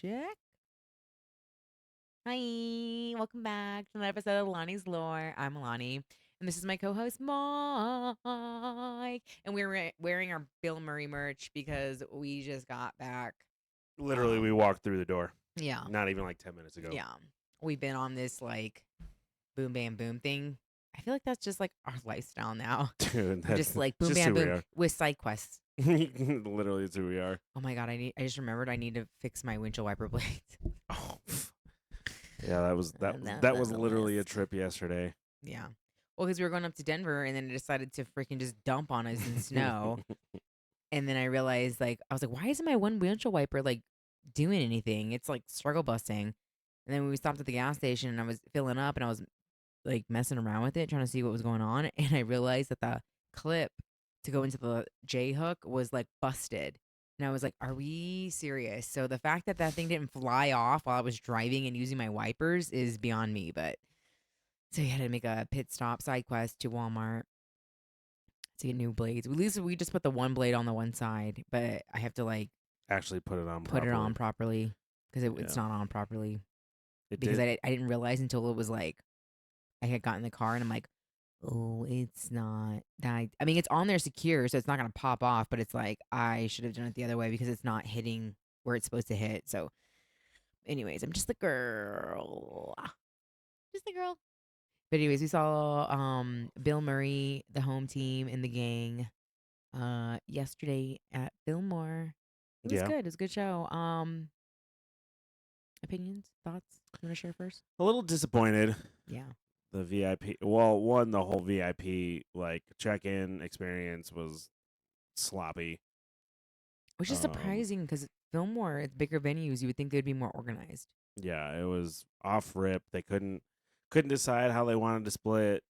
check. Hi, welcome back to another episode of Lanis Lore. I'm Alani, and this is my co-host Mike. And we're wearing our Bilmuri merch because we just got back. Literally, we walked through the door. Yeah, Not even like 10 minutes ago. yeah. We've been on this like boom bam boom thing. I feel like that's just like our lifestyle now. Dude, We're that's just like boom just who bam we boom are. with side quests. Literally, it's who we are. Oh my god, I just remembered I need to fix my windshield wiper blades. Oh, yeah, that was That's a literally a list. trip yesterday. Yeah. Well, because we were going up to Denver and then it decided to freaking just dump on us in snow. And then I realized, like, I was like, why isn't my one windshield wiper, like, doing anything? It's like struggle busting. And then we stopped at the gas station and I was filling up and I was like messing around with it, trying to see what was going on. And I realized that the clip to go into the J hook was like busted. And I was like, are we serious? So the fact that that thing didn't fly off while I was driving and using my wipers is beyond me. But so we had to make a pit stop side quest to Walmart to get new blades. At least we just put the one blade on the one side, but I have to like Actually, put it on put it properly. on properly because it's Yeah, not on properly. it Because did. I didn't realize until it was like I had gotten in the car and I'm like, oh, it's not that. I mean, it's on there secure, so it's not gonna pop off. But it's like I should have done it the other way because it's not hitting where it's supposed to hit. So, anyways, I'm just the girl, just the girl. But anyways, we saw Bilmuri, the home team, and the gang yesterday at Bilmore. It was Yeah, good. It was a good show. Opinions, thoughts? You want to share first? a little disappointed. Yeah. The VIP. Well, one, the whole VIP like check-in experience was sloppy. Which is Um, surprising because Fillmore, it's bigger venues. You would think they'd be more organized. yeah, it was off rip. They couldn't decide how they wanted to split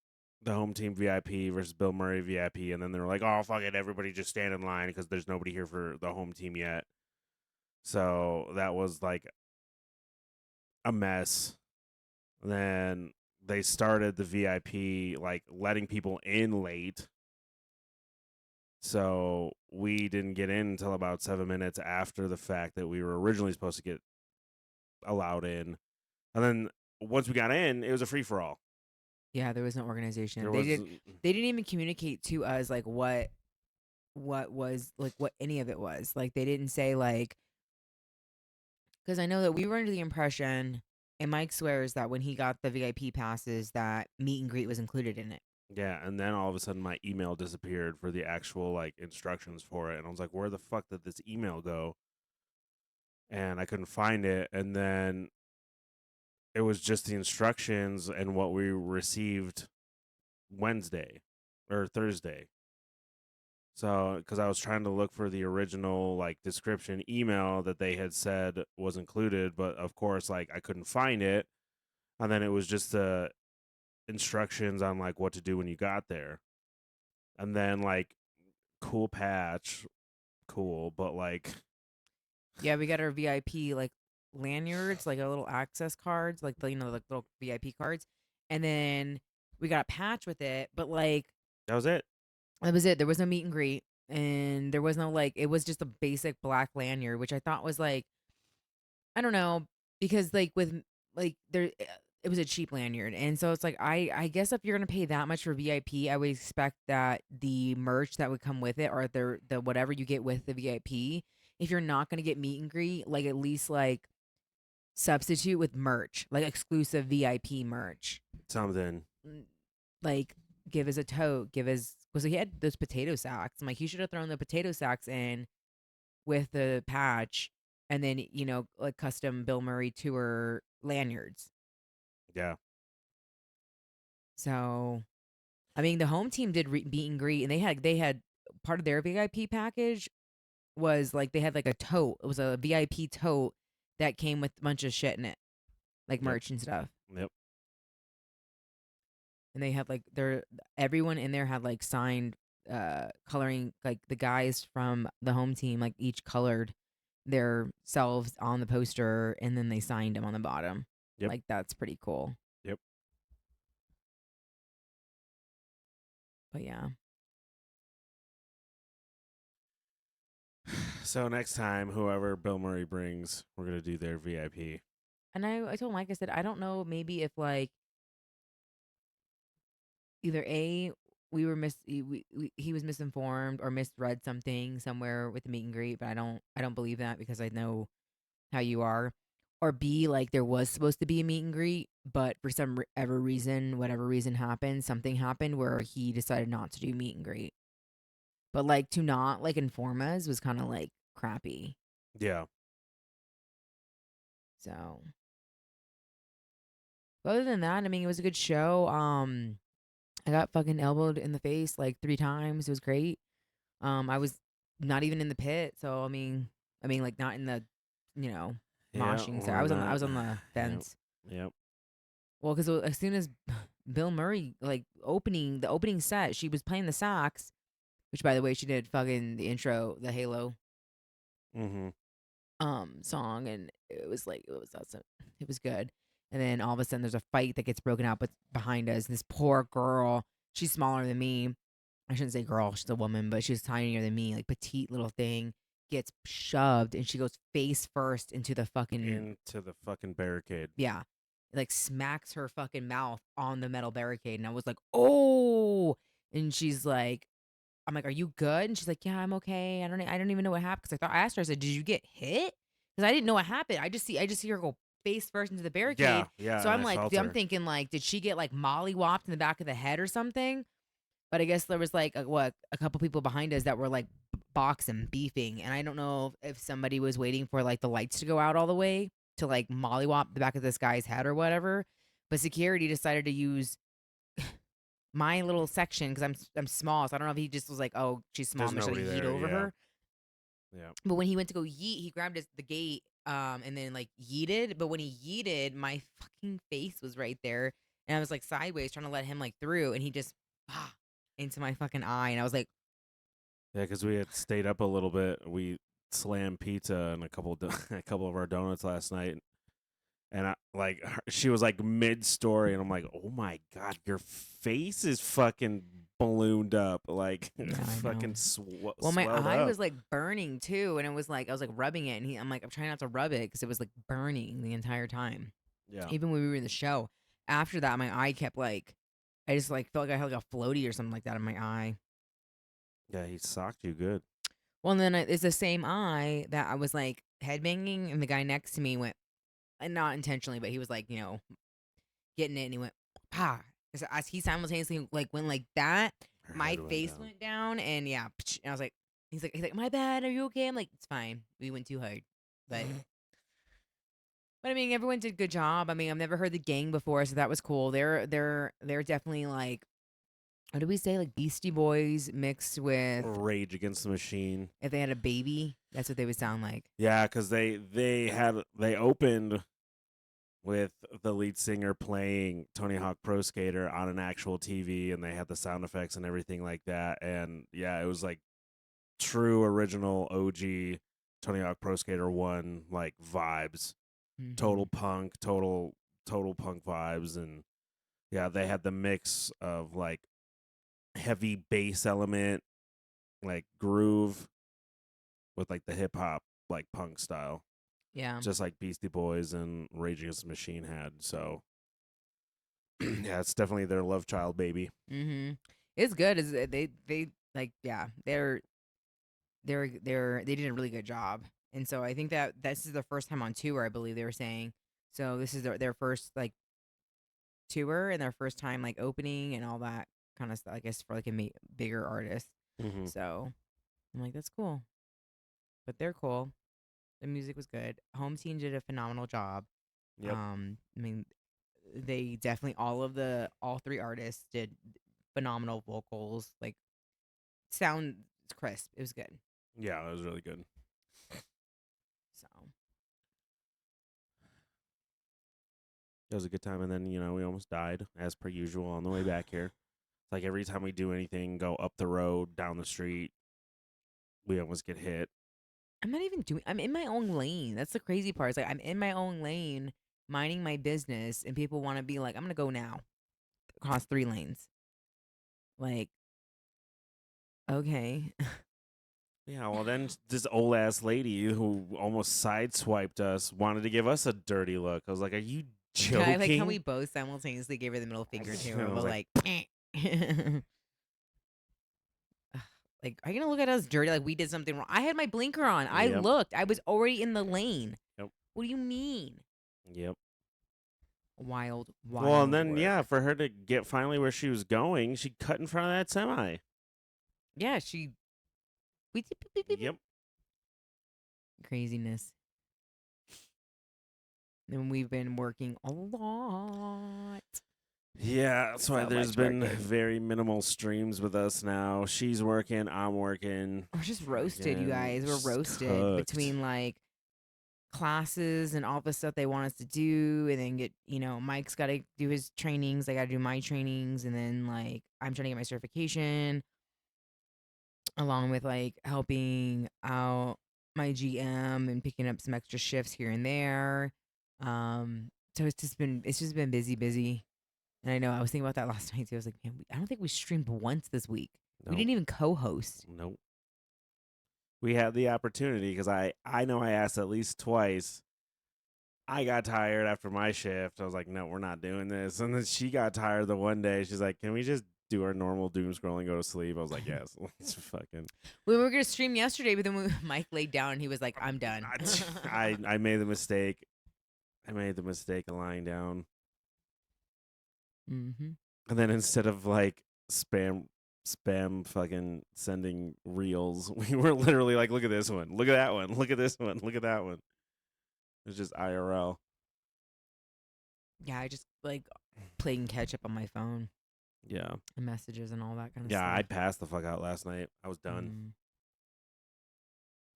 the home team VIP versus Bill Murray VIP, and then they were like, "Oh fuck it, everybody just stand in line because there's nobody here for the home team yet." So that was like a mess. Then they started the VIP like letting people in late, so we didn't get in until about 7 minutes after the fact that we were originally supposed to get allowed in, and then once we got in, it was a free for all. Yeah, there was no organization. There They was did. They didn't even communicate to us like what was like what any of it was. Like they didn't say like because I know that we were under the impression, and Mike swears that when he got the VIP passes, that meet and greet was included in it. Yeah, and then all of a sudden my email disappeared for the actual like instructions for it, and I was like, "Where the fuck did this email go?" And I couldn't find it, and then it was just the instructions and what we received Wednesday or Thursday. So, because I was trying to look for the original like description email that they had said was included, but of course, like I couldn't find it, and then it was just the instructions on like what to do when you got there, and then like cool patch, cool, but like Yeah, we got our VIP like lanyards, like our little access cards, like the like little VIP cards, and then we got a patch with it. But like that was it. that was it. There was no meet and greet, and there was no like. It was just a basic black lanyard, which I thought was like I don't know because like with like there. It was a cheap lanyard, and so it's like I guess if you're gonna pay that much for VIP, I would expect that the merch that would come with it, or the whatever you get with the VIP, if you're not gonna get meet and greet, like at least like substitute with merch, like exclusive VIP merch. Something. Mm, Like give us a tote, give us because he had those potato sacks. I'm like, he should have thrown the potato sacks in with the patch, and then like custom Bill Murray tour lanyards. Yeah. So I mean, the home team did meet and greet, and they had part of their VIP package was like they had like a tote. It was a VIP tote that came with a bunch of shit in it, like Yep. merch and stuff. Yep. And they had like their everyone in there had like signed coloring, like the guys from the home team like each colored their selves on the poster and then they signed them on the bottom. Yep. Like that's pretty cool. Yep. But yeah. So next time, whoever Bilmuri brings, we're gonna do their VIP. And I told Mike, I said, I don't know, maybe if like either A, we were he was misinformed or misread something somewhere with the meet and greet, but I don't believe that because I know how you are. Or B, like there was supposed to be a meet and greet, but for some ever reason, whatever reason happened, something happened where he decided not to do meet and greet. But like to not like inform us was kind of like crappy. Yeah. So, but other than that, I mean, it was a good show. I got fucking elbowed in the face like 3 times. It was great. I was not even in the pit, so I mean, like not in the, you know, Yeah, moshing. So we're I not. was on the Yep. fence. Yep. Well, because as soon as Bill Murray like the opening set, she was playing the sax, which by the way she did fucking the intro, the Halo Mm-hmm. song, and it was like it was awesome. It was good. And then all of a sudden there's a fight that gets broken out, but behind us, and this poor girl, she's smaller than me. I shouldn't say girl, she's a woman, but she's tinier than me, like petite little thing, gets shoved and she goes face first into the fucking Into the fucking barricade. yeah. Like smacks her fucking mouth on the metal barricade. And I was like, oh. And she's like, I'm like, are you good? And she's like, yeah, I'm okay. I don't even know what happened. Cause I asked her, I said, did you get hit? Because I didn't know what happened. I just see her go face first into the Yeah, barricade. yeah, So and I'm I like, felt I'm her. thinking like, did she get like mollywopped in the back of the head or something? But I guess there was like a couple people behind us that were like boxing, beefing, and I don't know if somebody was waiting for like the lights to go out all the way to like mollywop the back of this guy's head or whatever. But security decided to use my little section because I'm small, so I don't know if he just was like, oh, she's small, There's I'm just gonna nobody yeet there. over Yeah. her. Yeah. But when he went to go yeet, he grabbed the gate and then like yeeted. But when he yeeted, my fucking face was right there, and I was like sideways trying to let him like through, and he just into my fucking eye, and I was like. Yeah, because we had stayed up a little bit. We slammed pizza and a couple a couple of our donuts last night, and she was like mid story, and I'm like, oh my god, your face is fucking ballooned up, like Yeah, I know. fucking Well, my swelled eye up. was like burning too, and it was like I was like rubbing it, and I'm like I'm trying not to rub it because it was like burning the entire time. Yeah. Even when we were in the show, after that, my eye kept like I just like felt like I had like a floaty or something like that in my eye. Yeah, he socked you good. Well, and then it's the same eye that I was like headbanging, and the guy next to me went, and not intentionally, but he was like getting it, and he went pa. As he simultaneously like went like that, Her my head went face down. went down, and yeah, and I was like, he's like, my bad. Are you okay? I'm like, it's fine. We went too hard, but I mean, everyone did a good job. I mean, I've never heard the gang before, so that was cool. They're definitely like, what do we say, like Beastie Boys mixed with Rage Against the Machine. if they had a baby, that's what they would sound like. Yeah, because they opened with the lead singer playing Tony Hawk Pro Skater on an actual TV, and they had the sound effects and everything like that. And yeah, it was like true original OG Tony Hawk Pro Skater 1 like vibes. Total Hmm. punk, total punk vibes. And yeah, they had the mix of like heavy bass element, like groove with like the hip hop like punk style. Yeah. Just like Beastie Boys and Rage Against the Machine had. So yeah, it's definitely their love child, baby. Hmm. It's good. Is they like yeah they did a really good job, and so I think that this is their first time on tour. I believe they were saying so. This is their first like tour and their first time like opening and all that kind of stuff. I guess for like a bigger artist. Hmm. So I'm like that's cool, but they're cool. The music was good. Home team did a phenomenal job. Yep. I mean, they definitely all three artists did phenomenal vocals. Like sound crisp. It was good. Yeah, it was really good. So It was a good time, and then we almost died as per usual on the way back here. It's like every time we do anything, go up the road, down the street, we almost get hit. I'm not even doing. I'm in my own lane. That's the crazy part. It's like I'm in my own lane, minding my business, and people want to be like, "I'm gonna go now." Across 3 lanes. Like, okay. Yeah, well, then this old ass lady who almost sideswiped us wanted to give us a dirty look. I was like, "Are you I like how we joking?" both simultaneously gave her the middle finger too. I We're was both like, like, like, are you gonna look at us dirty like we did something wrong? I had my blinker on. I "Yep, looked. I was already in the lane. yep, What do you mean? yep." Wild, Well, and wild then work. yeah, for her to get finally where she was going, she cut in front of that semi. Yeah, she. Yep. Craziness. And we've been working a lot. Yeah, that's why So there's much been working. very minimal streams with us now. She's working, I'm working. We're just roasted, you Fucking guys. We're just roasted cooked. between like classes and all the stuff they want us to do, and then get, Mike's got to do his trainings. I got to do my trainings, and then like I'm trying to get my certification, along with like helping out my GM and picking up some extra shifts here and there. So it's just been busy, busy. And I know I was thinking about that last night too. I was like, man, I don't think we streamed once this week. We Nope. didn't even co-host. Nope. We had the opportunity because I know I asked at least twice. I got tired after my shift. I was like, no, we're not doing this. And then she got tired the one day. She's like, can we just do our normal doom scrolling, go to sleep? I was like, yes. Let's fucking. We were gonna stream yesterday, but then Mike laid down and he was like, I'm done. I made the mistake. I made the mistake of lying down. Mm-hmm. And then instead of like spam fucking sending reels, we were literally like, look at this one, look at that one, look at this one, look at that one. It's just IRL. Yeah, I just like playing catch up on my phone Yeah. and messages and all that kind of Yeah, I stuff. passed the fuck out last night. I was done.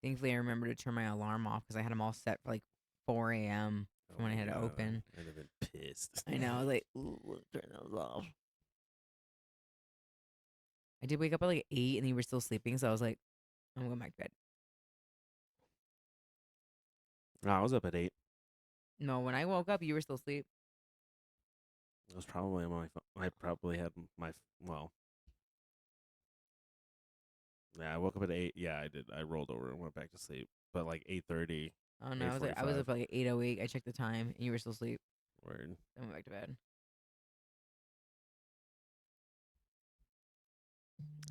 Thankfully, I remember to turn my alarm off because I had them all set for like 4 a.m. Oh when I my had to God, open. I'd have been pissed. I know. I was like, ooh, let's turn those off. I did wake up at like 8 and you were still sleeping. So I was like, I'm going back to bed. No, I was up at 8. No, when I woke up, you were still asleep. It was probably my phone. I probably had my well. Yeah, I woke up at 8. Yeah, I did. I rolled over and went back to sleep. But like 8:30, Oh no, I was 8:45. up like 8:08. I checked the time and you were still asleep. Word. Then went back to bed.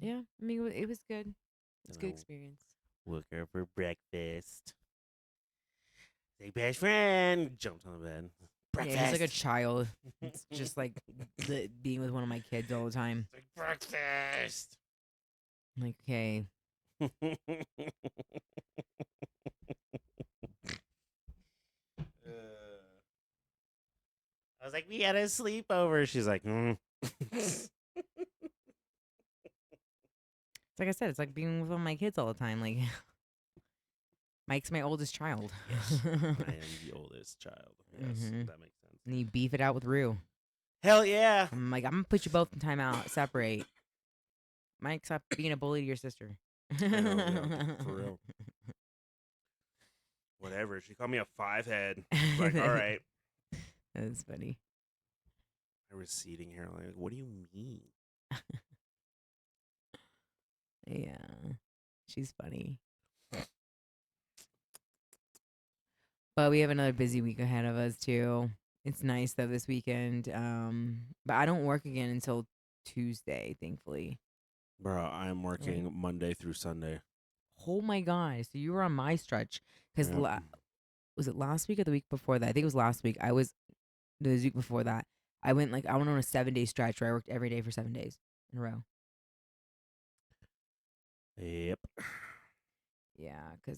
Yeah, I mean it was good. It's a And good I experience. woke her for breakfast. Say best friend. Jumped on the bed. Yeah, he's like a Breakfast. child. It's just like being with one of my kids all the time. It's like breakfast. I'm like, okay, I was like, we had a sleepover. She's like, it's like I said, it's like being with one of my kids all the time. Like, Mike's my oldest child. yes, I am the oldest child. Yes, Mhm. that makes sense. And you beef it out with Rue. Hell yeah. I'm like, I'm gonna put you both in timeout, separate. Mike, stop being a bully to your sister. Hell yeah, for real. Whatever. She called me a 5-head. Like, all right. That's funny. My receding hairline. Like, what do you mean? Yeah, she's funny. But we have another busy week ahead of us too. It's nice though this weekend. But I don't work again until Tuesday, thankfully. Bro, I'm Like, working Monday through Sunday. oh my god! So you were on my stretch because Yep. was it last week or the week before that? I think it was last week. I was the week before that. I went on a 7-day stretch where I worked every day for 7 days in a row. Yep. Yeah, because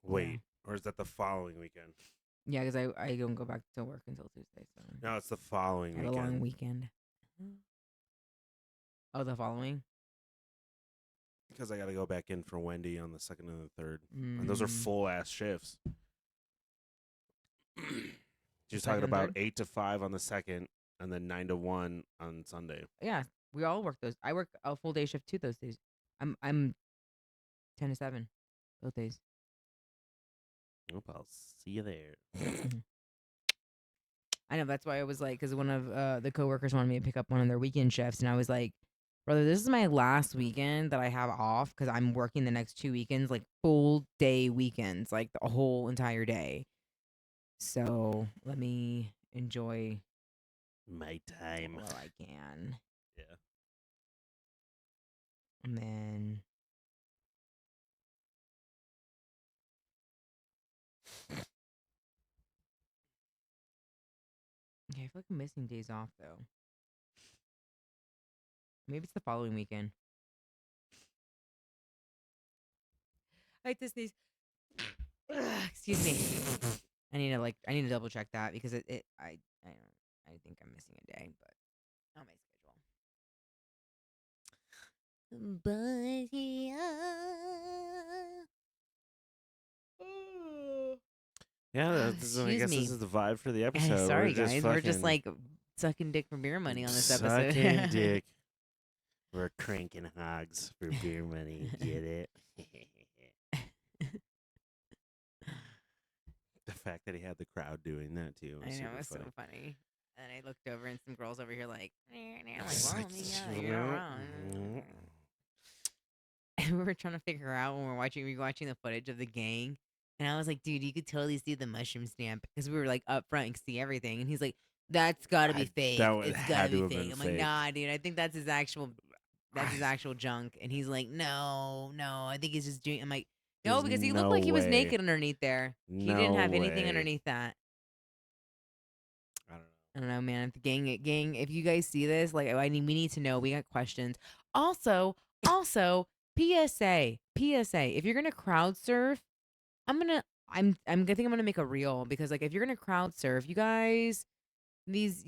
Wait, or is that the following weekend? yeah, because I don't go back to work until Tuesday, so No, it's the following I have a long weekend. weekend. Oh, the following? Because I got to go back in for Wendy on the 2nd and the 3rd. And those are Mm, full ass shifts. the She's talking second and about third? 8 to 5 on the 2nd and then 9 to 1 on Sunday. Yeah, we all work those. I work a full day shift too those days. I'm 10 to 7 both days. Nope, I'll see you there. Mhm. I know that's why I was like, because one of the coworkers wanted me to pick up one of their weekend shifts, and I was like, Brother, this is my last weekend that I have off because I'm working the next 2 weekends, like full day weekends, like the whole entire day. So let me enjoy My time. while I can. Yeah. And then okay, I feel like I'm missing days off though. Maybe it's the following weekend. I like to sneeze. Excuse me. I need to double check that because I think I'm missing a day, but on my schedule. But yeah. Yeah, I Excuse guess this me. is the vibe for the episode. We're Sorry just guys, we're just fucking like sucking dick for beer money on this episode. sucking dick. We're cranking hogs for beer money. Get it? The fact that he had the crowd doing that too I was know, super it's so funny. funny. And I looked over and some girls over here like, I'm like, It's well, like, I mean, yeah, you're not wrong. And we were trying to figure out when we were watching the footage of the gang. And I was like, dude, you could totally see the mushroom stamp because we were like up front and see everything. And he's like, that's gotta be fake. It's gotta had to be have fake. been I'm like, fake. nah, dude, I think that's his actual junk. And he's like, no, I think he's just doing. I'm like, no, There's because he looked no like he was way. naked underneath there. He didn't No have anything way. underneath that. I don't know. I don't know, man. The gang. If you guys see this, like, we need to know. We got questions. Also, PSA. If you're gonna crowd surf, I think I'm gonna make a reel because like if you're gonna crowd surf, you guys, these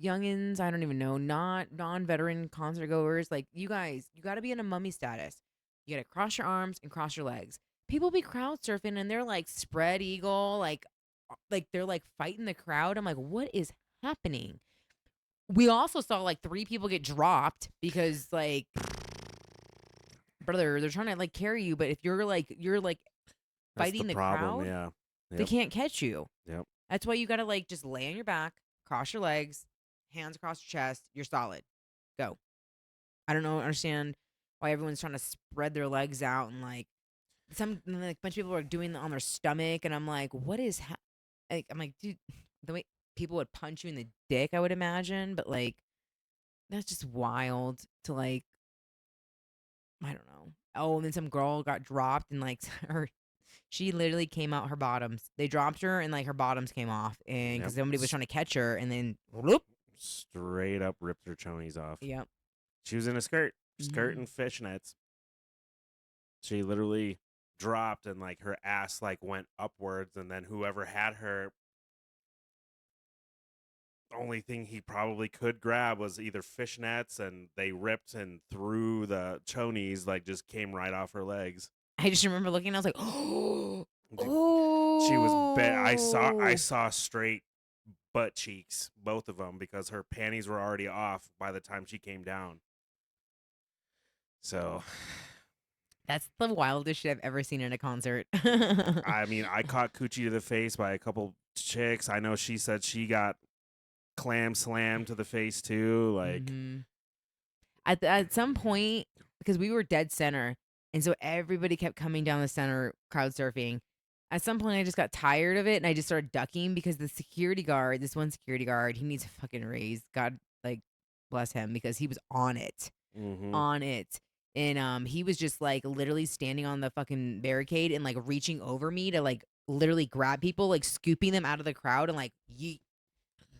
youngins, I don't even know, not non-veteran concert goers, like you guys, you got to be in a mummy status. You got to cross your arms and cross your legs. People be crowd surfing and they're like spread eagle, like they're like fighting the crowd. I'm like, what is happening? We also saw like 3 people get dropped because like brother, they're trying to like carry you, but if you're like That's the fighting the problem. crowd, Yeah. they Yep. can't catch you. Yep. That's why you gotta like just lay on your back, cross your legs, hands across your chest. You're solid. Go. I don't know, understand why everyone's trying to spread their legs out and like a bunch of people are doing it on their stomach, and I'm like, what is? Like, I'm like, dude, the way people would punch you in the dick, I would imagine, but like that's just wild to like. I don't know. Oh, and then some girl got dropped and like her she literally came out her bottoms. They dropped her and like her bottoms came off, and Yep. because somebody was trying to catch her, and then whoop. Straight up ripped her chonies off. Yep. She was in a skirt and fishnets. She literally dropped and like her ass like went upwards, and then whoever had her, only thing he probably could grab was either fishnets, and they ripped and threw the chonies, like just came right off her legs. I just remember looking. And I was like, oh, She was I oh. saw straight butt cheeks, both of them, because her panties were already off by the time she came down. So, That's the wildest shit I've ever seen in a concert. I mean, I caught coochie to the face by a couple chicks. I know she said she got clam slammed to the face too. Like, hmm At some point, because we were dead center, and so everybody kept coming down the center, crowd surfing. At some point, I just got tired of it, and I just started ducking because the security guard, this one security guard, he needs a fucking raise. God, like, bless him, because he was on it, mm-hmm. on it. And he was just like literally standing on the fucking barricade and like reaching over me to like literally grab people, like scooping them out of the crowd and like yeet,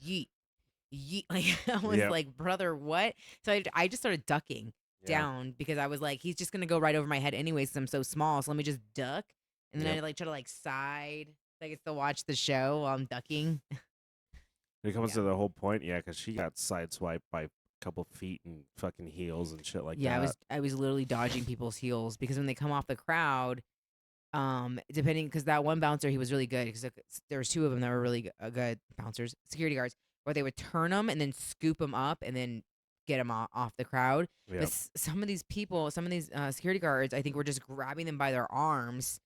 yeet, yeet. Like I was Yep. like, brother, what? So I just started ducking Yeah. down because I was like, he's just gonna go right over my head anyways. Because I'm so small. So let me just duck. And then Yep. I like try to like side, like it's to watch the show while I'm ducking. When it comes Yeah. to the whole point, yeah, because she got sideswiped by a couple feet and fucking heels and shit like Yeah, that. I was literally dodging people's heels because when they come off the crowd, depending because that one bouncer he was really good because there was 2 of them that were really good bouncers, security guards, where they would turn them and then scoop them up and then get them off the crowd. Yep. But some of these people, some of these security guards, I think were just grabbing them by their arms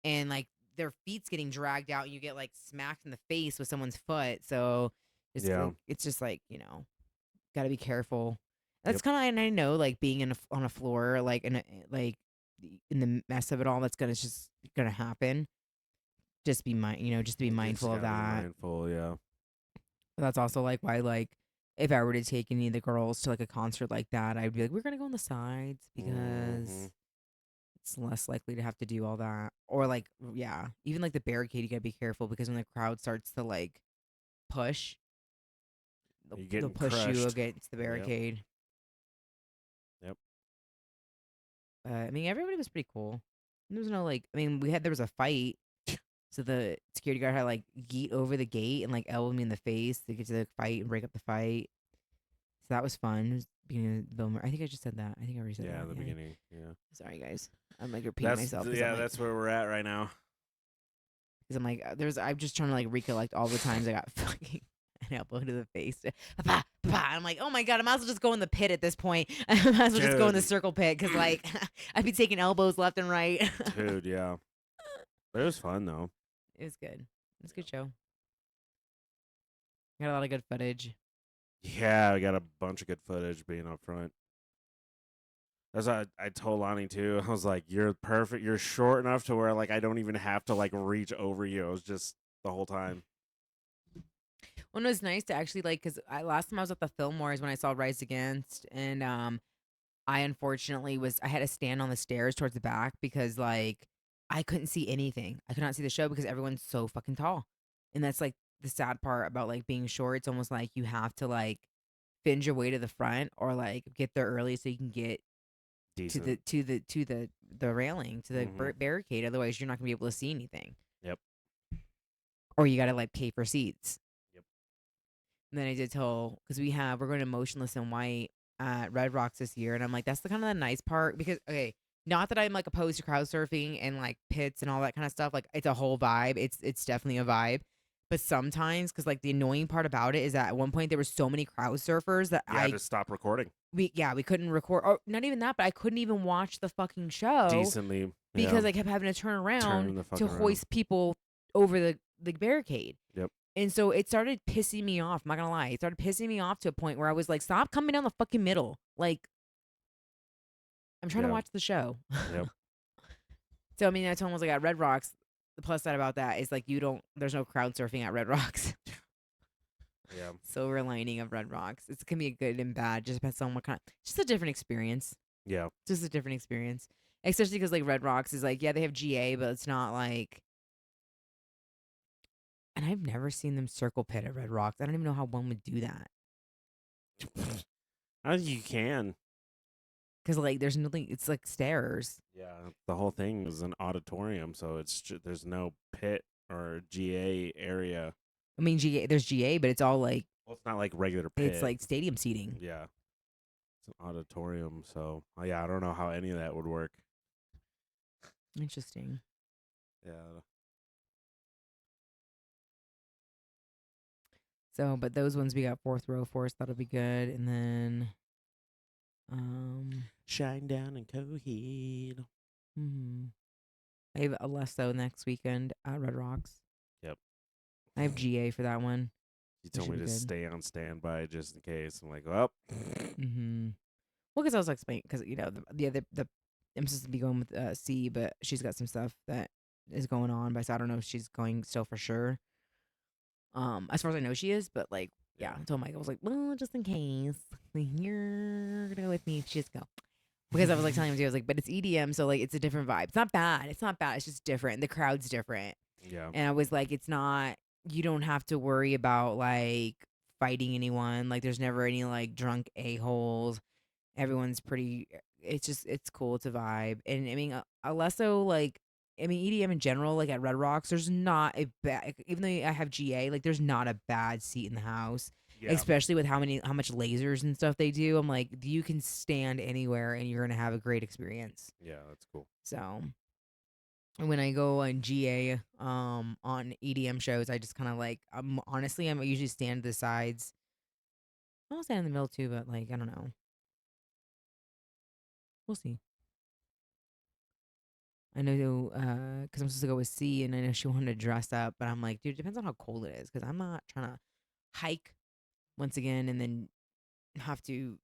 and like their feet's getting dragged out. And you get like smacked in the face with someone's foot. So it's Yeah. like it's just like got to be careful. That's Yep. kind of, and I know, like being on a floor, like like in the mess of it all, that's gonna just gonna happen. Just be just to be You just mindful of gotta be that. mindful. Yeah. But that's also like why, like, if I were to take any of the girls to like a concert like that, I'd be like, we're gonna go on the sides Hmm. because it's less likely to have to do all that. Or like, yeah, even like the barricade, you gotta be careful because when the crowd starts to like push, You're they'll getting push you crushed. against the Yep. barricade. Yep. I mean, everybody was pretty cool. There was no like, I mean, there was a fight. So the security guard had like yeet over the gate and like elbowed me in the face to get to the fight and break up the fight. So that was fun. It was beginning of Bilmuri. I think I just said that. I think I already said Yeah. that. In the Yeah. beginning. Yeah. Sorry, guys. I'm like repeating myself Yeah. That's where we're at right now. because I'm like I'm just trying to like recollect all the times I got fucking an elbow to the face. Pa, pa, pa. I'm like, oh my god, I might as well just go in the pit at this point. I might as well just go in the Dude. circle pit because like I'd be taking elbows left and right. Dude. Yeah. But it was fun though. It was good. It was a good show. Got a lot of good footage. Yeah. I got a bunch of good footage being up front. That's what I told Lonnie too. I was like, "You're perfect. You're short enough to where like I don't even have to like reach over you. It was just the whole time." Well, it was nice to actually like because last time I was at the Fillmore is when I saw Rise Against, and I unfortunately I had to stand on the stairs towards the back because like I couldn't see anything. I could not see the show because everyone's so fucking tall, and that's like the sad part about like being short. It's almost like you have to like binge your way to the front or like get there early so you can get to Decent. the railing to the Mm-hmm. barricade. Otherwise, you're not gonna be able to see anything, Yep. or you gotta like pay for seats. Yep. And then I did tell because we're going to Motionless in White at Red Rocks this year, and I'm like, that's the kind of the nice part because okay, not that I'm like opposed to crowd surfing and like pits and all that kind of stuff. Like it's a whole vibe. It's definitely a vibe. But sometimes, because like the annoying part about it is that at one point there were so many crowd surfers that You had to stop recording we couldn't record, or not even that, but I couldn't even watch the fucking show decently. Yeah. because I kept having to turn around Turn the to fuck around. hoist people over the barricade. Yep. And so it started pissing me off. I'm not gonna lie. It started pissing me off to a point where I was like, stop coming down the fucking middle. Like, I'm trying to Yeah. watch the show. Yep. So I mean, I told him I was like at Red Rocks. The plus side about that is like there's no crowd surfing at Red Rocks. Yeah. Silver lining of Red Rocks. It can be a good and bad. Just depends on what kind. Just a different experience. Yeah. Just a different experience. Especially because like Red Rocks is like, yeah, they have GA, but it's not like. And I've never seen them circle pit at Red Rocks. I don't even know how one would do that. I think you can. Because like there's nothing. It's like stairs. Yeah. The whole thing is an auditorium, so there's no pit or GA area. I mean, there's GA, but it's all like Well, it's not like regular it's pit. like stadium seating. Yeah. It's an auditorium, so yeah, I don't know how any of that would work. Interesting. Yeah. So, but those ones we got fourth row for us. That'll be good. And then, Shine down and Coheed. hmm I have Alesso next weekend at Red Rocks. Yep. I have GA for that one. You That told should me be to good. stay on standby just in case. I'm like, well. Mm-hmm. Well, because I was explaining, because the other I'm supposed to be going with C, but she's got some stuff that is going on. But so I don't know if she's going still for sure. As far as I know, she is. But like, yeah, I told Mike I was like, well, just in case you're gonna go with me, just go. Because I was like telling him too, I was like, but it's EDM, so like it's a different vibe. It's not bad. It's not bad. It's just different. The crowd's different. Yeah. And I was like, it's not. You don't have to worry about like fighting anyone. Like, there's never any like drunk a-holes. Everyone's pretty. It's cool. It's a vibe. And I mean, Alesso, like, I mean, EDM in general, like at Red Rocks, there's not a bad. Even though I have GA, like, there's not a bad seat in the house. Yeah. Especially with how much lasers and stuff they do. I'm like, you can stand anywhere and you're gonna have a great experience. Yeah, that's cool. So when I go on GA, on EDM shows, I just kind of like, honestly, I'm usually stand to the sides. I'll stand in the middle too, but like, I don't know. We'll see. I know, because I'm supposed to go with C, and I know she wanted to dress up, but I'm like, dude, it depends on how cold it is, because I'm not trying to hike once again and then have to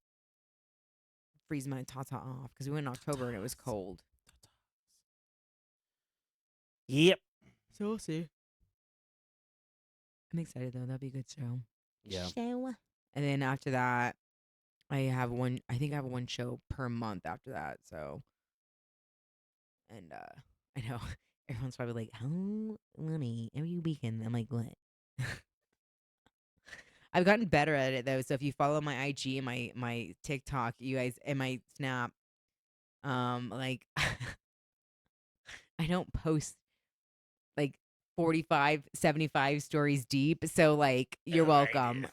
freeze my tata off because we went in October and it was cold. Yep. So we'll see. I'm excited though. That'll be a good show. Yeah. Show. And then after that, I have one. I think I have one show per month after that. So, and I know everyone's probably like, "How money every weekend?" I'm like, "What?" I've gotten better at it though. So if you follow my IG and my TikTok, you guys, and my Snap, like I don't post like 45, 75 stories deep. So like you're welcome.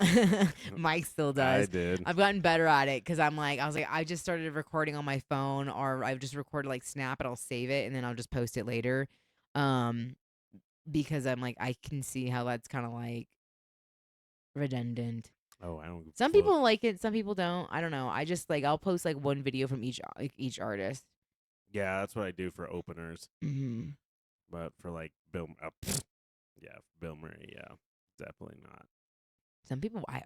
Mike still I does. did. I've gotten better at it because I was like, I just started recording on my phone, or I've just recorded like Snap it, I'll save it and then I'll just post it later. Because I'm like, I can see how that's kind of like redundant. Oh, I don't give Some a fuck. people like it, some people don't. I don't know. I just like I'll post like one video from each artist. Yeah, that's what I do for openers. Mm-hmm. But for like yeah, Bilmuri, yeah, definitely not. Some people, I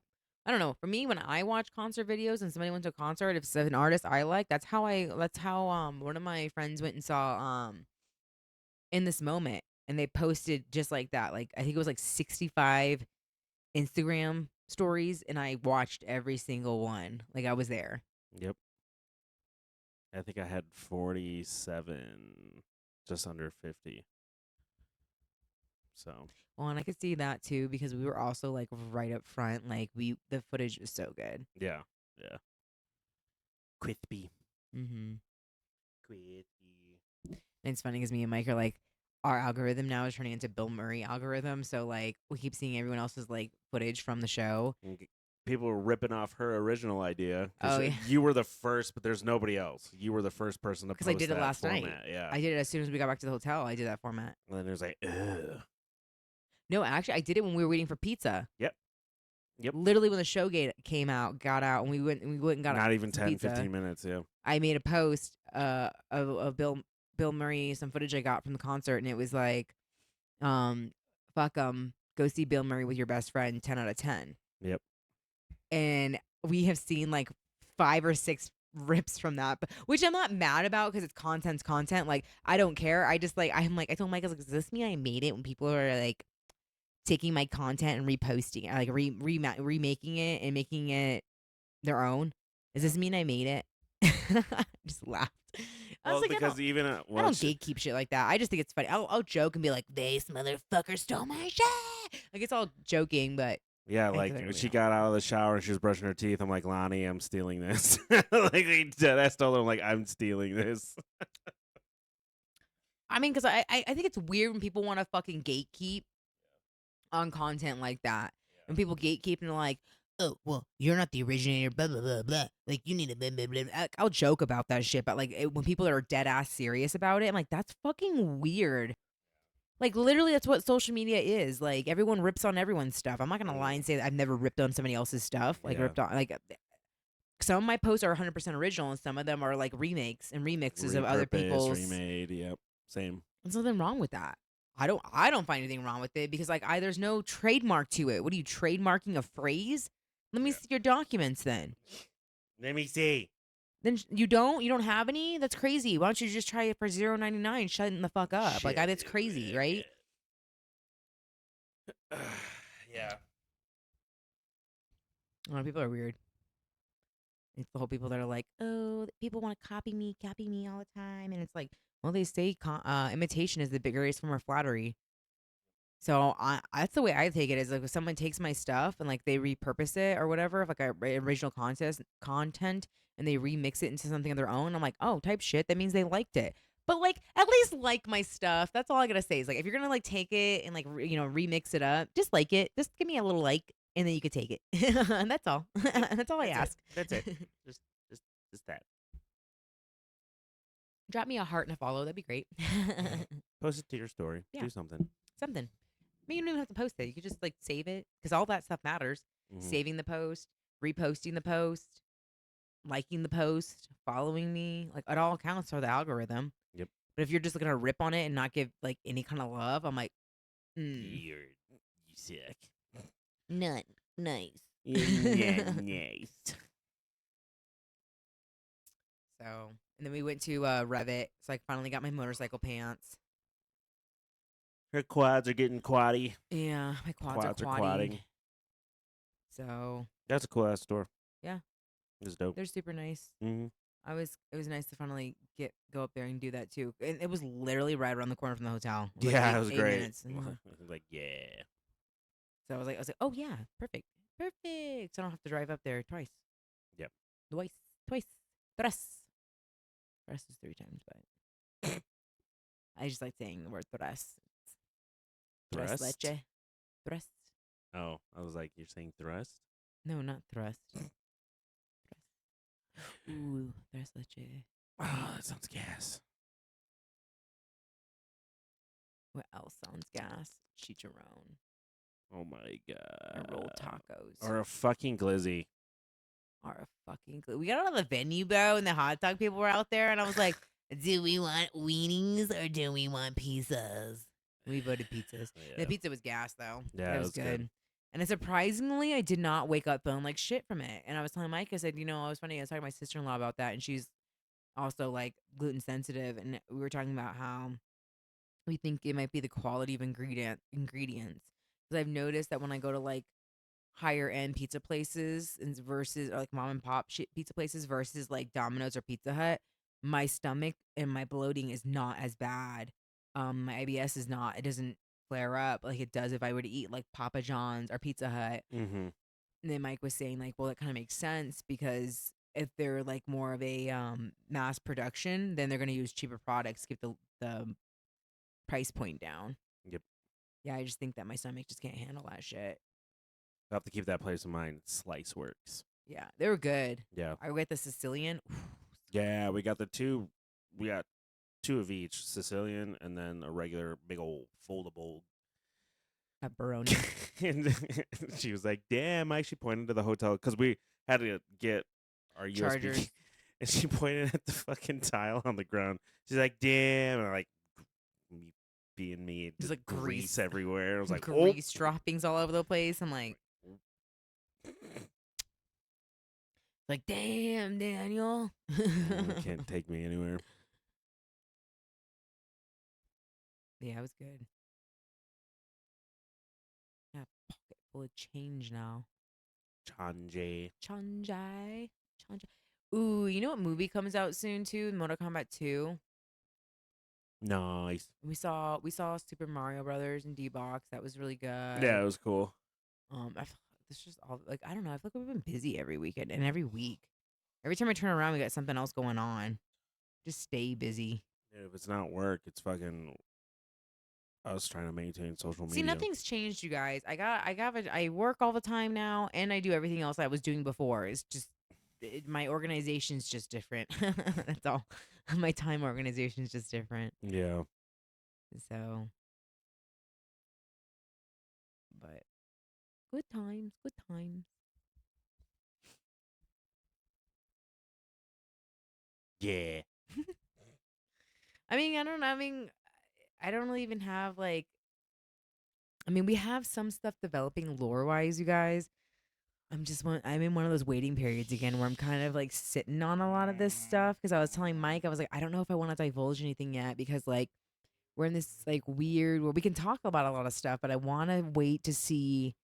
don't know. For me, when I watch concert videos and somebody went to a concert, if it's an artist I like, that's how one of my friends went and saw In This Moment, and they posted just like that. Like I think it was like 65 Instagram stories, and I watched every single one. Like I was there. Yep. I think I had 47, just under 50. So Well, and I could see that too because we were also like right up front. Like the footage was so good. yeah, yeah. Crispy. Mm-hmm. Crispy. And it's funny because me and Mike are like, our algorithm now is turning into Bill Murray algorithm. So like we keep seeing everyone else's like footage from the show. People were ripping off her original idea Oh because yeah, you were the first, but there's nobody else. You were the first person to because post I did it that last format. night. Yeah, I did it as soon as we got back to the hotel. I did that format. and then it was like, ugh. No, actually, I did it when we were waiting for pizza. Yep. Literally, when the show got out, and we went and got Not even some 10, pizza. 15 minutes. Yeah. I made a post of Bill Murray, some footage I got from the concert, and it was like, fuck go see Bill Murray with your best friend, 10 out of 10. Yep. And we have seen like 5 or 6 rips from that, which I'm not mad about because it's content's content. Like I don't care. I just like I told Mike, I was like, does this mean I made it when people are like taking my content and reposting it, like remaking it and making it their own? Does this mean I made it? I just laughed. I was Well, like, because even I don't gatekeep shit like that. I just think it's funny. I'll joke and be like, "This motherfucker stole my shit." Like it's all joking, but yeah, I think like they're when she real. got out of the shower and she was brushing her teeth, I'm like, Lonnie, I'm stealing this. Like I told her, I'm like, I'm stealing this. I mean, because I think it's weird when people want to fucking gatekeep on content like that. When people gatekeep and are like, "Oh, well, you're not the originator, blah blah blah blah." Like you need to blah blah blah. I'll joke about that shit, but like when people are dead ass serious about it, I'm like, that's fucking weird. Like literally, that's what social media is. Like everyone rips on everyone's stuff. I'm not gonna lie and say that I've never ripped on somebody else's stuff. Like Yeah. ripped on like some of my posts are 100% original, and some of them are like remakes and remixes of other Repurposed, people's. remade. Yep, same. There's nothing wrong with that. I don't find anything wrong with it because like there's no trademark to it. What are you trademarking a phrase? Let me see your documents then. Let me see. Then you don't have any? That's crazy. Why don't you just try it for $0.99? Shutting the fuck up. Like that's crazy, right? Yeah. A lot of people are weird. It's the whole people that are like, oh, people want to copy me all the time, and it's like, well, they say imitation is the biggest form of flattery. So that's the way I take it. Is like if someone takes my stuff and like they repurpose it or whatever, if like original content, and they remix it into something of their own, I'm like, oh, type shit. That means they liked it. But like, at least like my stuff. That's all I gotta say. Is like, if you're gonna like take it and like remix it up, just like it. Just give me a little like, and then you could take it. And that's all. That's all I ask. That's it. Just that. Drop me a heart and a follow. That'd be great. Post it to your story. Yeah. Do something. Something. I mean, you don't even have to post it. You could just like save it because all that stuff matters. Mhm. Saving the post, reposting the post, liking the post, following me, like it all counts for the algorithm. Yep. But if you're just gonna rip on it and not give like any kind of love, I'm like, You sick. not nice. Nice. So, and then we went to Revit. So I finally got my motorcycle pants. Her quads are getting quaddy. Yeah, my quads are Quads are quadding. quadding. So That's a cool ass store. yeah, It's dope. they're super nice. Mm-hmm. It was nice to finally go up there and do that too. And it was literally right around the corner from the hotel. It was Yeah, like it was 8 great. minutes. Like, yeah. So I was like, oh yeah, perfect. Perfect. So I don't have to drive up there twice. Yep. Twice. Tres. Tres is 3 times, but I just like saying the word tres. Tres Thrust? leche. Tres. Oh, I was like, you're saying thrust? No, not thrust. Tres. Ooh, tres leche. Oh, that sounds gas. What else sounds gas? Chicharron. Oh my god. Or rolled tacos. Or a fucking glizzy. Or a fucking We got out of the venue, bro, and the hot dog people were out there, and I was like, do we want weenies or do we want pizzas? We voted pizzas. Yeah. The pizza was gas, though. Yeah, It was good. And surprisingly, I did not wake up feeling like shit from it. And I was telling Mike, I said, it was funny. I was talking to my sister-in-law about that, and she's also like gluten sensitive, and we were talking about how we think it might be the quality of ingredients. Because I've noticed that when I go to like higher end pizza places versus or like mom and pop pizza places versus like Domino's or Pizza Hut, my stomach and my bloating is not as bad. My IBS is not. It doesn't flare up like it does if I were to eat like Papa John's or Pizza Hut. Mm-hmm. And then Mike was saying like, well, that kind of makes sense because if they're like more of a mass production, then they're going to use cheaper products, keep the price point down. Yep. Yeah, I just think that my stomach just can't handle that shit. I'll have to keep that place in mind. Slice Works. Yeah, they were good. Yeah. I got the Sicilian. Yeah, we got the two. We got 2 of each, Sicilian and then a regular big old foldable. Pepperoni. And she was like, damn, I actually pointed to the hotel because we had to get our USB. Chargers. And she pointed at the fucking tile on the ground. She's like, damn. And I'm like, me being me, just like grease. everywhere. I was like, Grease droppings all over the place. I'm like, damn, Daniel. Can't take me anywhere. Yeah, it was good. Yeah, pocket full of change now. Chanjay. Ooh, you know what movie comes out soon too? Mortal Kombat 2. Nice. We saw Super Mario Brothers and D-Box. That was really good. Yeah, it was cool. I feel like this just all like I don't know. I feel like we've been busy every weekend and every week. Every time I turn around, we got something else going on. Just stay busy. Yeah, if it's not work, it's fucking us trying to maintain social media. See, nothing's changed, you guys. I work all the time now, and I do everything else I was doing before. It's just my organization's just different. That's all. My time organization's just different. Yeah. So, but good times, good times. Yeah. I mean, I don't know. I mean, I don't really even have like. I mean, we have some stuff developing lore wise, you guys. I'm in one of those waiting periods again where I'm kind of like sitting on a lot of this stuff because I was telling Mike, I was like, I don't know if I want to divulge anything yet because like we're in this like weird where we can talk about a lot of stuff, but I want to wait to see.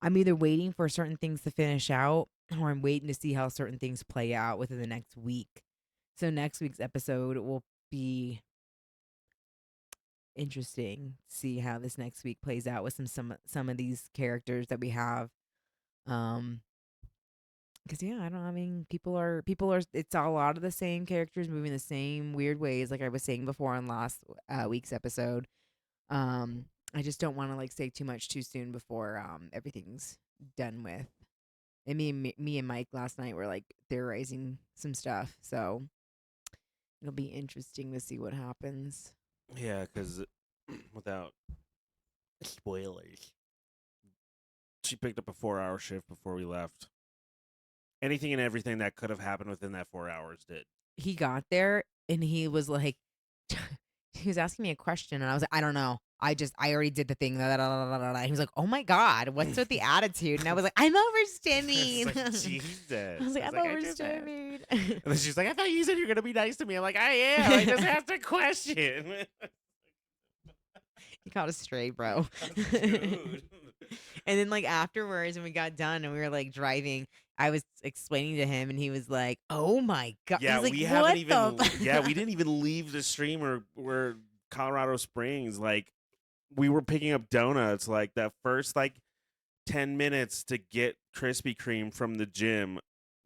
I'm either waiting for certain things to finish out or I'm waiting to see how certain things play out within the next week. So next week's episode will be interesting to see how this next week plays out with some of these characters that we have. Because yeah, I mean, people are. It's a lot of the same characters moving the same weird ways, like I was saying before on last week's episode. I just don't want to like say too much too soon before everything's done with. And me and Mike last night were like theorizing some stuff, so it'll be interesting to see what happens. Yeah, because without spoilers, she picked up a 4-hour shift before we left. Anything and everything that could have happened within that 4 hours did. He got there and he was like, he was asking me a question, and I was like, I don't know. I already did the thing. Da, da, da, da, da, da. He was like, oh my God, what's with the attitude? And I was like, I'm It's overstimming. like, I Jesus. was like, It's I'm like, I just asked. overstimming. And then she's like, I thought you said you're going to be nice to me. I'm like, I am. I just asked a question. You caught us straight, bro. Dude. And then like afterwards, when we got done and we were like driving, I was explaining to him, and he was like, "Oh my God!" Yeah, He's like, we haven't "What the?" even, yeah, we didn't even leave the stream or Colorado Springs. Like, we were picking up donuts. Like, that first, like, 10 minutes to get Krispy Kreme from the gym,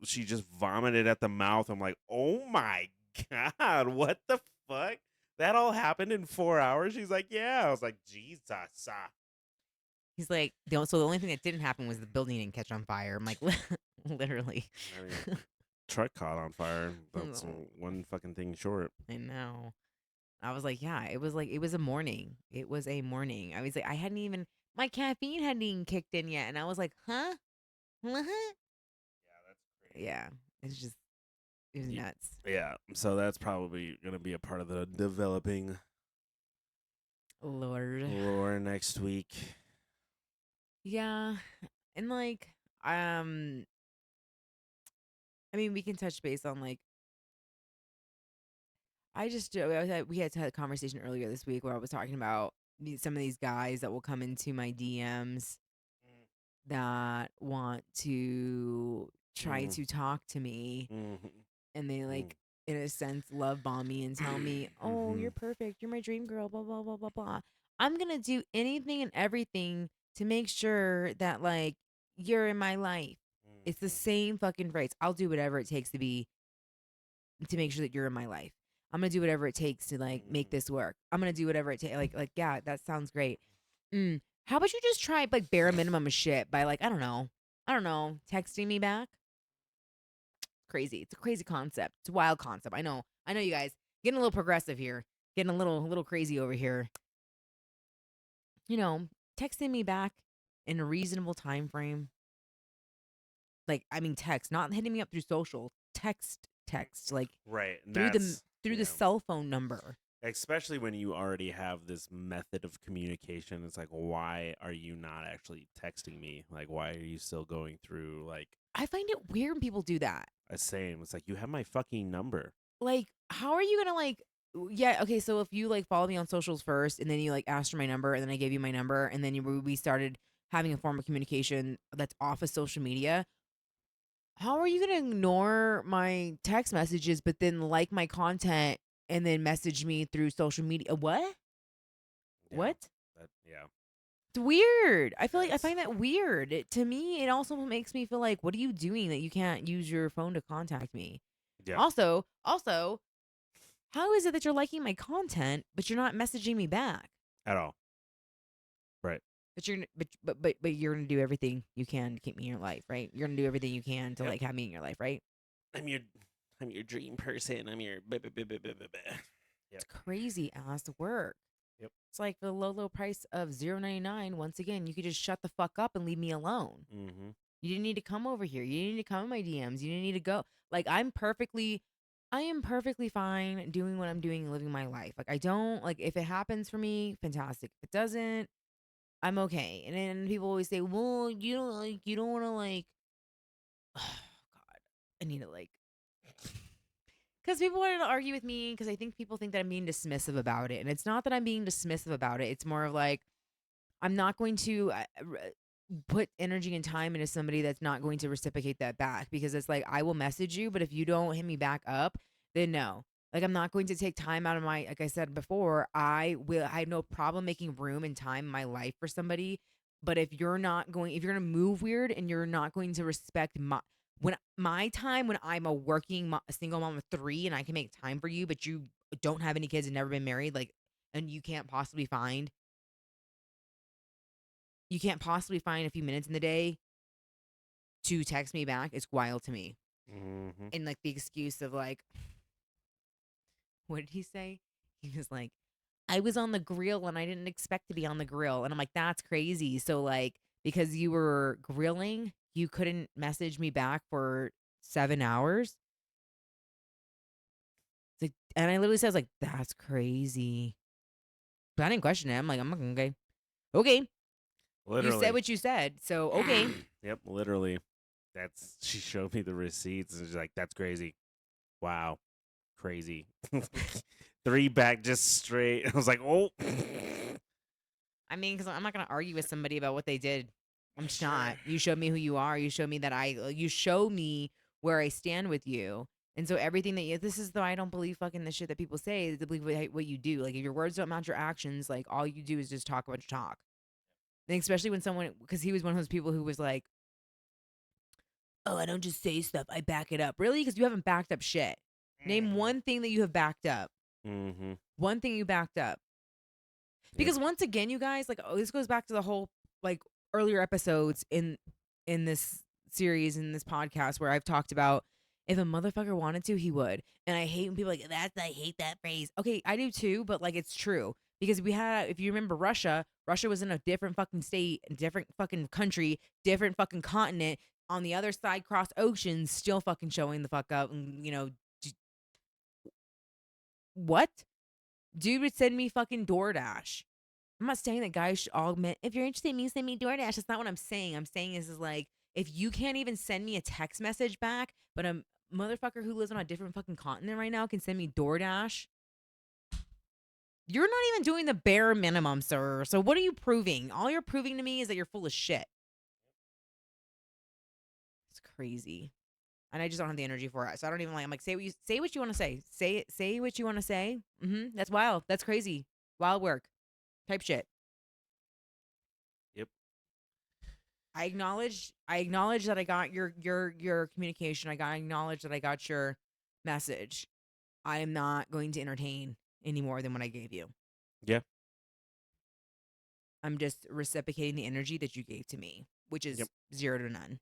she just vomited at the mouth. I'm like, oh my God, what the fuck? That all happened in 4 hours? She's like, yeah. I was like, Jesus. He's like, so the only thing that didn't happen was the building didn't catch on fire. I'm like, literally. I mean, truck caught on fire. That's No, one fucking thing short. I know. I was like, it was a morning. It was a morning. I was like, my caffeine hadn't even kicked in yet, and I was like, huh, huh? Yeah, that's crazy. Yeah, it's just, it was nuts. Yeah, so that's probably going to be a part of the developing Lord. lore next week. Yeah, and like, um, I mean, we can touch base on like we had had a conversation earlier this week where I was talking about some of these guys that will come into my DMs that want to try Mm, to talk to me, mm, and they mm, like in a sense love bomb me and tell me, "Oh, mm-hmm, you're perfect. You're my dream girl, blah blah blah blah blah." I'm going to do anything and everything to make sure that like you're in my life. It's the same fucking phrase. I'll do whatever it takes to make sure that you're in my life. I'm gonna do whatever it takes to like make this work. I'm gonna do whatever it takes. Yeah, that sounds great. How about you just try like bare minimum of shit by like I don't know, texting me back. Crazy. It's a crazy concept. It's a wild concept. I know you guys getting a little progressive here, getting a little crazy over here. You know, texting me back in a reasonable time frame. Like I mean, text, not hitting me up through social. Text, like right, and through that's, the cell phone number. especially when you already have this method of communication. It's like, why are you not actually texting me? Like, why are you still going through like I find it weird when people do that. a same? It's like, you have my fucking number. Like, how are you gonna like? Yeah, okay. So if you like follow me on socials first, and then you like asked for my number, and then I gave you my number, and then we started having a form of communication that's off of social media. How are you gonna ignore my text messages, but then like my content and then message me through social media? What? Yeah, What? yeah, It's weird. I feel like I that's find that weird. To me, it also makes me feel like, what are you doing that you can't use your phone to contact me? yeah, Also, how is it that you're liking my content, but you're not messaging me back? at all. Right. But but you're gonna do everything you can to keep me in your life, right? You're gonna do everything you can to Yep. like have me in your life, right? I'm your I'm your dream person. I'm your Yep. It's crazy ass work. Yep. It's like for the low price of 0.99. Once again, you could just shut the fuck up and leave me alone. Mm-hmm. You didn't need to come over here. You didn't need to come in my DMs. You didn't need to go. Like I am perfectly fine doing what I'm doing and living my life. Like I don't like if it happens for me, fantastic. If it doesn't, I'm okay. And then people always say, "Well, you don't want to like." Oh God, I need to like because people wanted to argue with me because I think people think that I'm being dismissive about it, and it's not that I'm being dismissive about it. It's more of like I'm not going to put energy and time into somebody that's not going to reciprocate that back because it's like I will message you, but if you don't hit me back up, then no. Like I'm not going to take time out of my like I said before, I have no problem making room and time in my life for somebody. But if you're gonna move weird and you're not going to respect my time when I'm a single mom of three and I can make time for you, but you don't have any kids and never been married, like and you can't possibly find a few minutes in the day to text me back. It's wild to me. Mm-hmm. And like the excuse of like, what did he say? He was like, I was on the grill and I didn't expect to be on the grill. And I'm like, that's crazy. So like, because you were grilling, you couldn't message me back for 7 hours. It's like, and I literally said, I was like, that's crazy. But I didn't question it. I'm like, I'm like, okay. Okay. You said Literally. what you said. So, okay. Yep, literally. She showed me the receipts and she's like, that's crazy. Wow. Crazy. 3 back just straight. I was like, oh. I mean, because I'm not going to argue with somebody about what they did. I'm just Sure. not. You showed me who you are. You showed me that you show me where I stand with you. And so everything that this is though I don't believe fucking the shit that people say. I believe what you do. Like if your words don't match your actions, like all you do is just talk about your talk. And especially when someone, because he was one of those people who was like, oh, I don't just say stuff. I back it up. Really? Because you haven't backed up shit. Name one thing that you have backed up. Mm-hmm. One thing you backed up. Yep. Because once again, you guys, like, this goes back to the whole like earlier episodes in this series in this podcast where I've talked about if a motherfucker wanted to, he would. And I hate when people are like I hate that phrase. Okay, I do too, but like it's true because we had, if you remember, Russia was in a different fucking state, different fucking country, different fucking continent on the other side, cross oceans, still fucking showing the fuck up, and what? Dude would send me fucking DoorDash. I'm not saying that guys should augment. If you're interested in me, send me DoorDash. That's not what I'm saying. I'm saying is like if you can't even send me a text message back, but a motherfucker who lives on a different fucking continent right now can send me DoorDash, you're not even doing the bare minimum, sir. So what are you proving? All you're proving to me is that you're full of shit. It's crazy. And I just don't have the energy for it. So I don't even like. I'm like, say what you want to say. Say what you want to say. That's wild. That's crazy. Wild work. Type shit. Yep. I acknowledge that I got your communication. I acknowledge that I got your message. I am not going to entertain any more than what I gave you. Yeah. I'm just reciprocating the energy that you gave to me, which is Yep. 0 to none.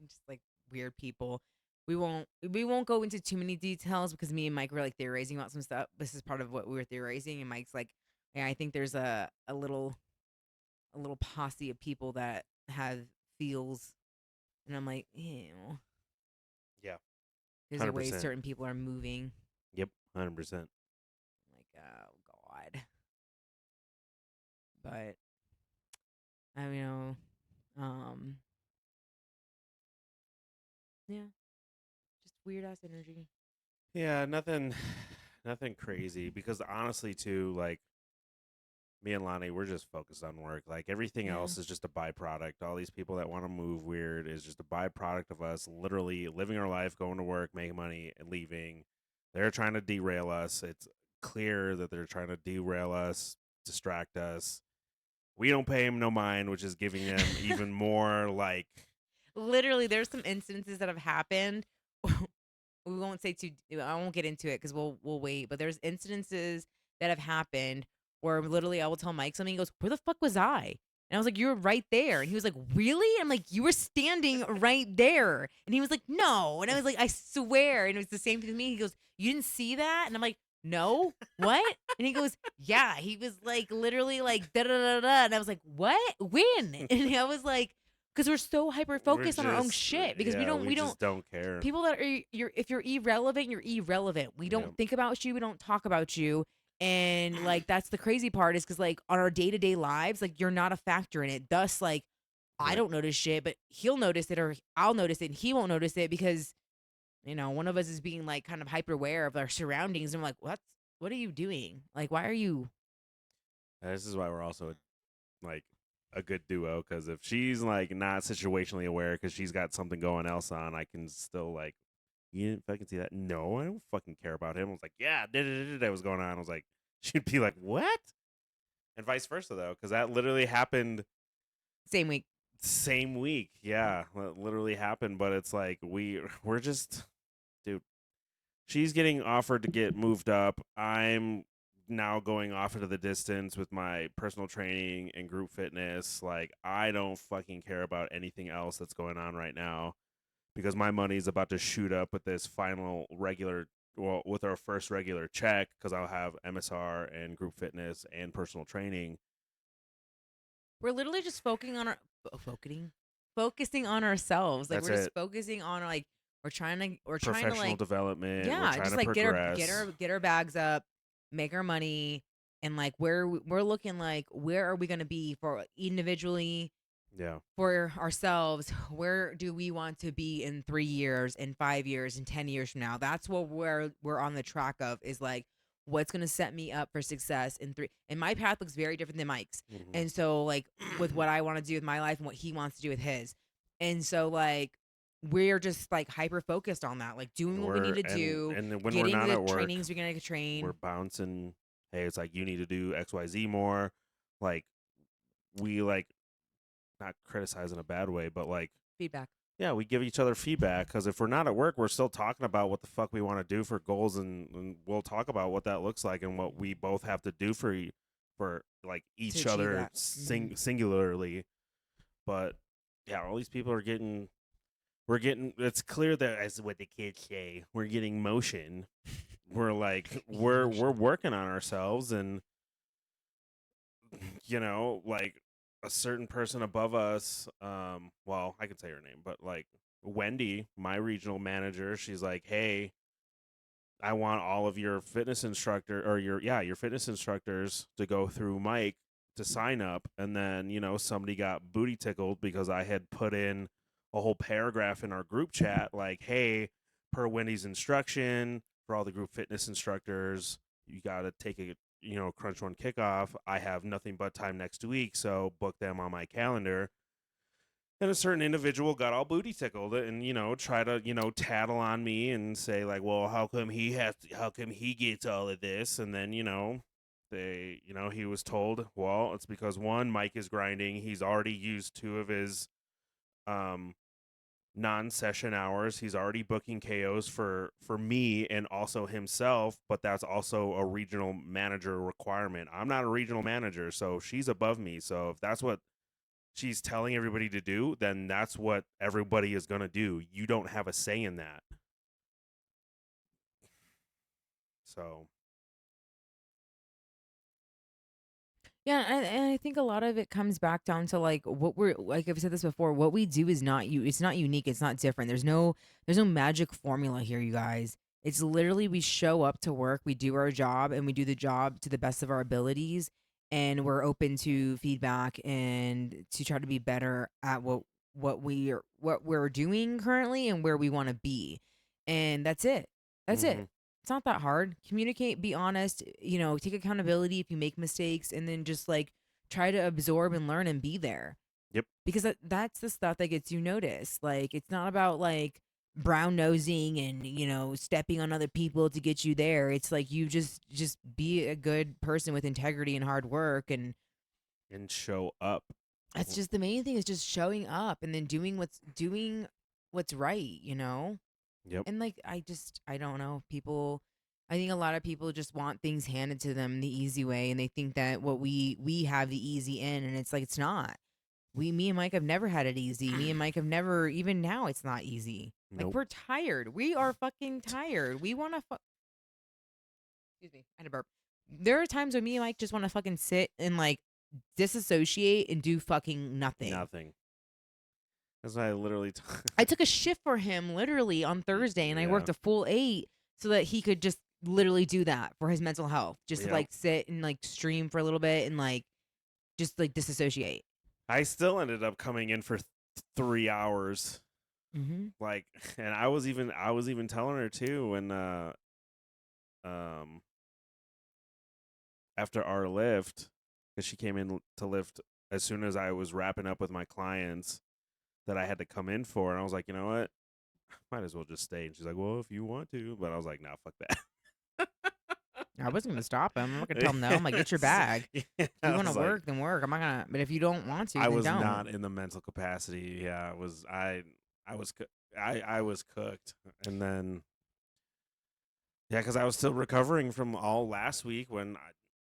Just like weird people. We won't go into too many details because me and Mike were like theorizing about some stuff. This is part of what we were theorizing, and Mike's like, yeah, I think there's a little posse of people that have feels, and I'm like, ew. Yeah. There's a way 100%. certain people are moving. Yep. 100%. I'm like, oh God. But I mean, yeah, just weird ass energy. Yeah, nothing nothing crazy because honestly too, like me and Lonnie, we're just focused on work. Like everything Yeah. else is just a byproduct. All these people that want to move weird is just a byproduct of us literally living our life, going to work, making money, and leaving. They're trying to derail us. It's clear that they're trying to derail us, distract us. We don't pay them no mind, which is giving them even more like Literally, there's some instances that have happened. We won't say too. I won't get into it because we'll wait. But there's incidences that have happened where literally I will tell Mike something. He goes, "Where the fuck was I?" And I was like, "You were right there." And he was like, "Really?" I'm like, "You were standing right there." And he was like, "No." And I was like, "I swear." And it was the same thing with me. He goes, "You didn't see that?" And I'm like, "No, what?" And he goes, "Yeah." He was like, literally like da da da da. And I was like, "What? When?" And I was like, because we're so hyper we're focused on our own just shit because we yeah, don't we we don't just don't care. people that are if you're irrelevant, you're irrelevant. We Yep. don't think about you, we don't talk about you. And like that's the crazy part is because like on our day-to-day lives, like you're not a factor in it. Thus, like I Right. don't notice shit, but he'll notice it or I'll notice it and he won't notice it because one of us is being like kind of hyper aware of our surroundings. And I'm like, what are you doing? Like, why are you This is why we're also like a good duo because if she's like not situationally aware because she's got something going else on, I can still like, you didn't fucking see that? No, I don't fucking care about him. I was like, yeah, that was going on. I was like, she'd be like, what? And vice versa though, because that literally happened same week? same week. Yeah, that literally happened. But it's like we're just, dude. She's getting offered to get moved up. I'm now going off into the distance with my personal training and group fitness. Like, I don't fucking care about anything else that's going on right now because my money's about to shoot up with this final regular, well, with our first regular check because I'll have MSR and group fitness and personal training. We're literally just focusing on our focusing on ourselves. Like That's we're just it. focusing on like We're trying to Professional like, development. We're yeah, trying just to like progress. get our bags up, make our money, and like we're looking like where are we gonna be for individually Yeah. for ourselves? Where do we want to be in 3 years, in 5 years, in 10 years from now? That's what we're on the track of, is like what's gonna set me up for success in three. And my path looks very different than Mike's. Hmm. And so like with what I want to do with my life and what he wants to do with his. And so like we're just like hyper focused on that, like doing what we need we're to do, and then when we're getting not the at work, trainings we're gonna we're train. bouncing. Hey, it's like you need to do XYZ more. Like we like not criticize in a bad way, but like Feedback. yeah, we give each other feedback because if we're not at work, we're still talking about what the fuck we want to do for goals, and we'll talk about what that looks like and what we both have to do for for like To each achieve other that. Hmm. singularly. But yeah, all these people are getting. We're getting. It's clear that, as what the kids say, we're getting motion. We're like We get we're emotion. working on ourselves, and like a certain person above us, well, I can say her name, but like Wendy, my regional manager, she's like, "Hey, I want all of your fitness instructor or your fitness instructors to go through Mike to sign up." And then, somebody got booty tickled because I had put in a whole paragraph in our group chat like, "Hey, per Wendy's instruction, for all the group fitness instructors, you got to take a, crunch one kickoff. I have nothing but time next week, so book them on my calendar." And a certain individual got all booty tickled and, try to, tattle on me and say like, well, how come he gets all of this? And then, he was told, well, it's because one, Mike is grinding. He's already used two of his um non-session hours. He's already booking KOs for me and also himself, but that's also a regional manager requirement. I'm not a regional manager, so she's above me. So if that's what she's telling everybody to do, then that's what everybody is going to do. You don't have a say in that. So, Yeah, and I think a lot of it comes back down to like what we're like I've said this before, what we do is not it's not unique, it's not different. There's no magic formula here, you guys. It's literally we show up to work, we do our job, and we do the job to the best of our abilities, and we're open to feedback and to try to be better at what we're doing currently and where we want to be. And that's it. That's it. mm-hmm. It's not that hard. Communicate, be honest, take accountability if you make mistakes, and then just like try to absorb and learn and be there. Yep. Because that's the stuff that gets you noticed. Like it's not about like brown nosing and stepping on other people to get you there. It's like you just be a good person with integrity and hard work, and And show up. that's just the main thing, is just showing up and then doing what's right. Yep. And like I don't know, people, I think a lot of people just want things handed to them the easy way, and they think that what we have the easy in, and it's like it's not. Me and Mike have never had it easy. Me and Mike have never, even now it's not easy. Like Nope. we're tired. We are fucking tired. We want to excuse me, I had a burp. There are times when me and Mike just want to fucking sit and like disassociate and do fucking nothing. Nothing. That's why I literally. I took a shift for him literally on Thursday, and I Yeah. worked a full 8 so that he could just literally do that for his mental health, just to Yep. like sit and like stream for a little bit and like just like disassociate. I still ended up coming in for 3 hours. Mm-hmm. Like, and I was even telling her too when um after our lift, because she came in to lift as soon as I was wrapping up with my clients that I had to come in for, and I was like, you know what, might as well just stay. And she's like, well, if you want to, but I was like, nah, fuck that. I wasn't gonna stop him. I'm not gonna tell him no. I'm like, get your bag. Yeah, If you I want to was like, work, then work. I'm not gonna. But if you don't want to, I then was don't. not in the mental capacity. Yeah, I was I was cooked, and then yeah, because I was still recovering from all last week when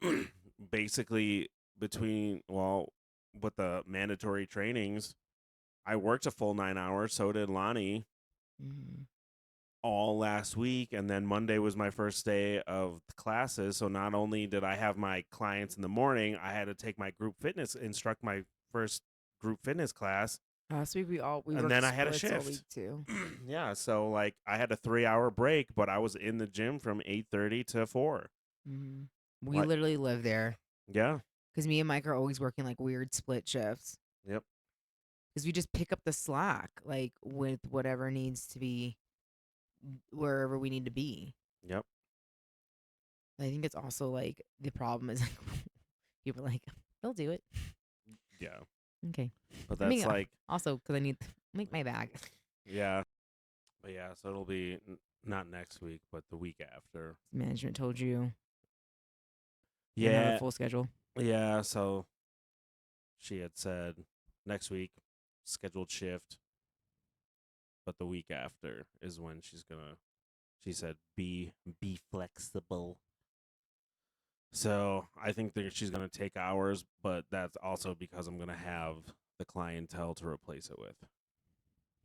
I basically between with the mandatory trainings, I worked a full 9 hours. So did Lonnie Mm-hmm. all last week, and then Monday was my first day of classes. So not only did I have my clients in the morning, I had to take my instruct my first group fitness class Last week we And worked then I had a splits all week shift. too. Yeah, so like I had a 3-hour break, but I was in the gym from 8:30 to 4. Hmm. We Like, literally live there yeah, because me and Mike are always working like weird split shifts yep, because we just pick up the slack like with whatever needs to be wherever we need to be. yep, I think it's also like the problem is like people are like they'll do it. yeah. Okay. But I mean, that's like, also because I need to make my bag. yeah, but yeah. So it'll be not next week, but the week after. Management told you you're gonna have a Yeah, full schedule. yeah. So she had said next week scheduled shift, but the week after is when she's gonna. She said be flexible. So I think that she's gonna take hours, but that's also because I'm gonna have the clientele to replace it with.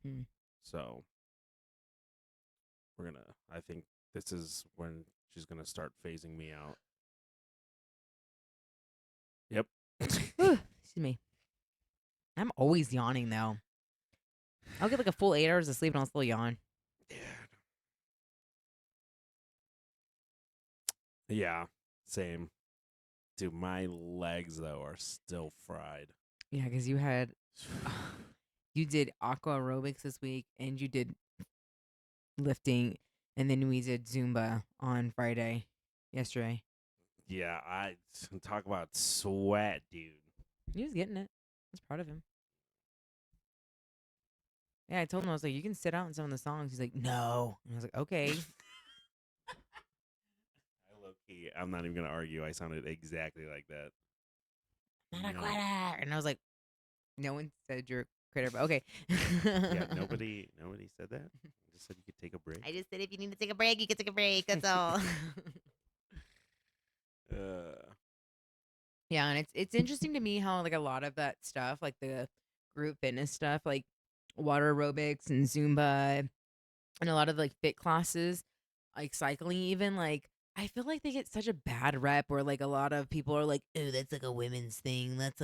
Hmm. So we're gonna. I think this is when she's gonna start phasing me out. Yep. Excuse me. I'm always yawning though. I'll get like a full 8 hours of sleep and I'll still yawn. Yeah. Same. Dude, my legs though are still fried. Yeah, because you did aqua aerobics this week and you did lifting, and then we did Zumba on Friday, yesterday. Yeah, I talk about sweat, dude. He was getting it. I was proud of him. Yeah, I told him I was like, you can sit out in some of the songs. He's like, no. And I was like, okay. I low key, I'm not even gonna argue. I sounded exactly like that. Not a No. quitter. And I was like, no one said you're a critter, but okay. Yeah, nobody said that. I just said you could take a break. I just said if you need to take a break, you can take a break. That's all. Yeah, and it's interesting to me how like a lot of that stuff, like the group fitness stuff, like water aerobics and Zumba, and a lot of like fit classes, like cycling, even like I feel like they get such a bad rep where like a lot of people are like, oh, that's like a women's thing. That's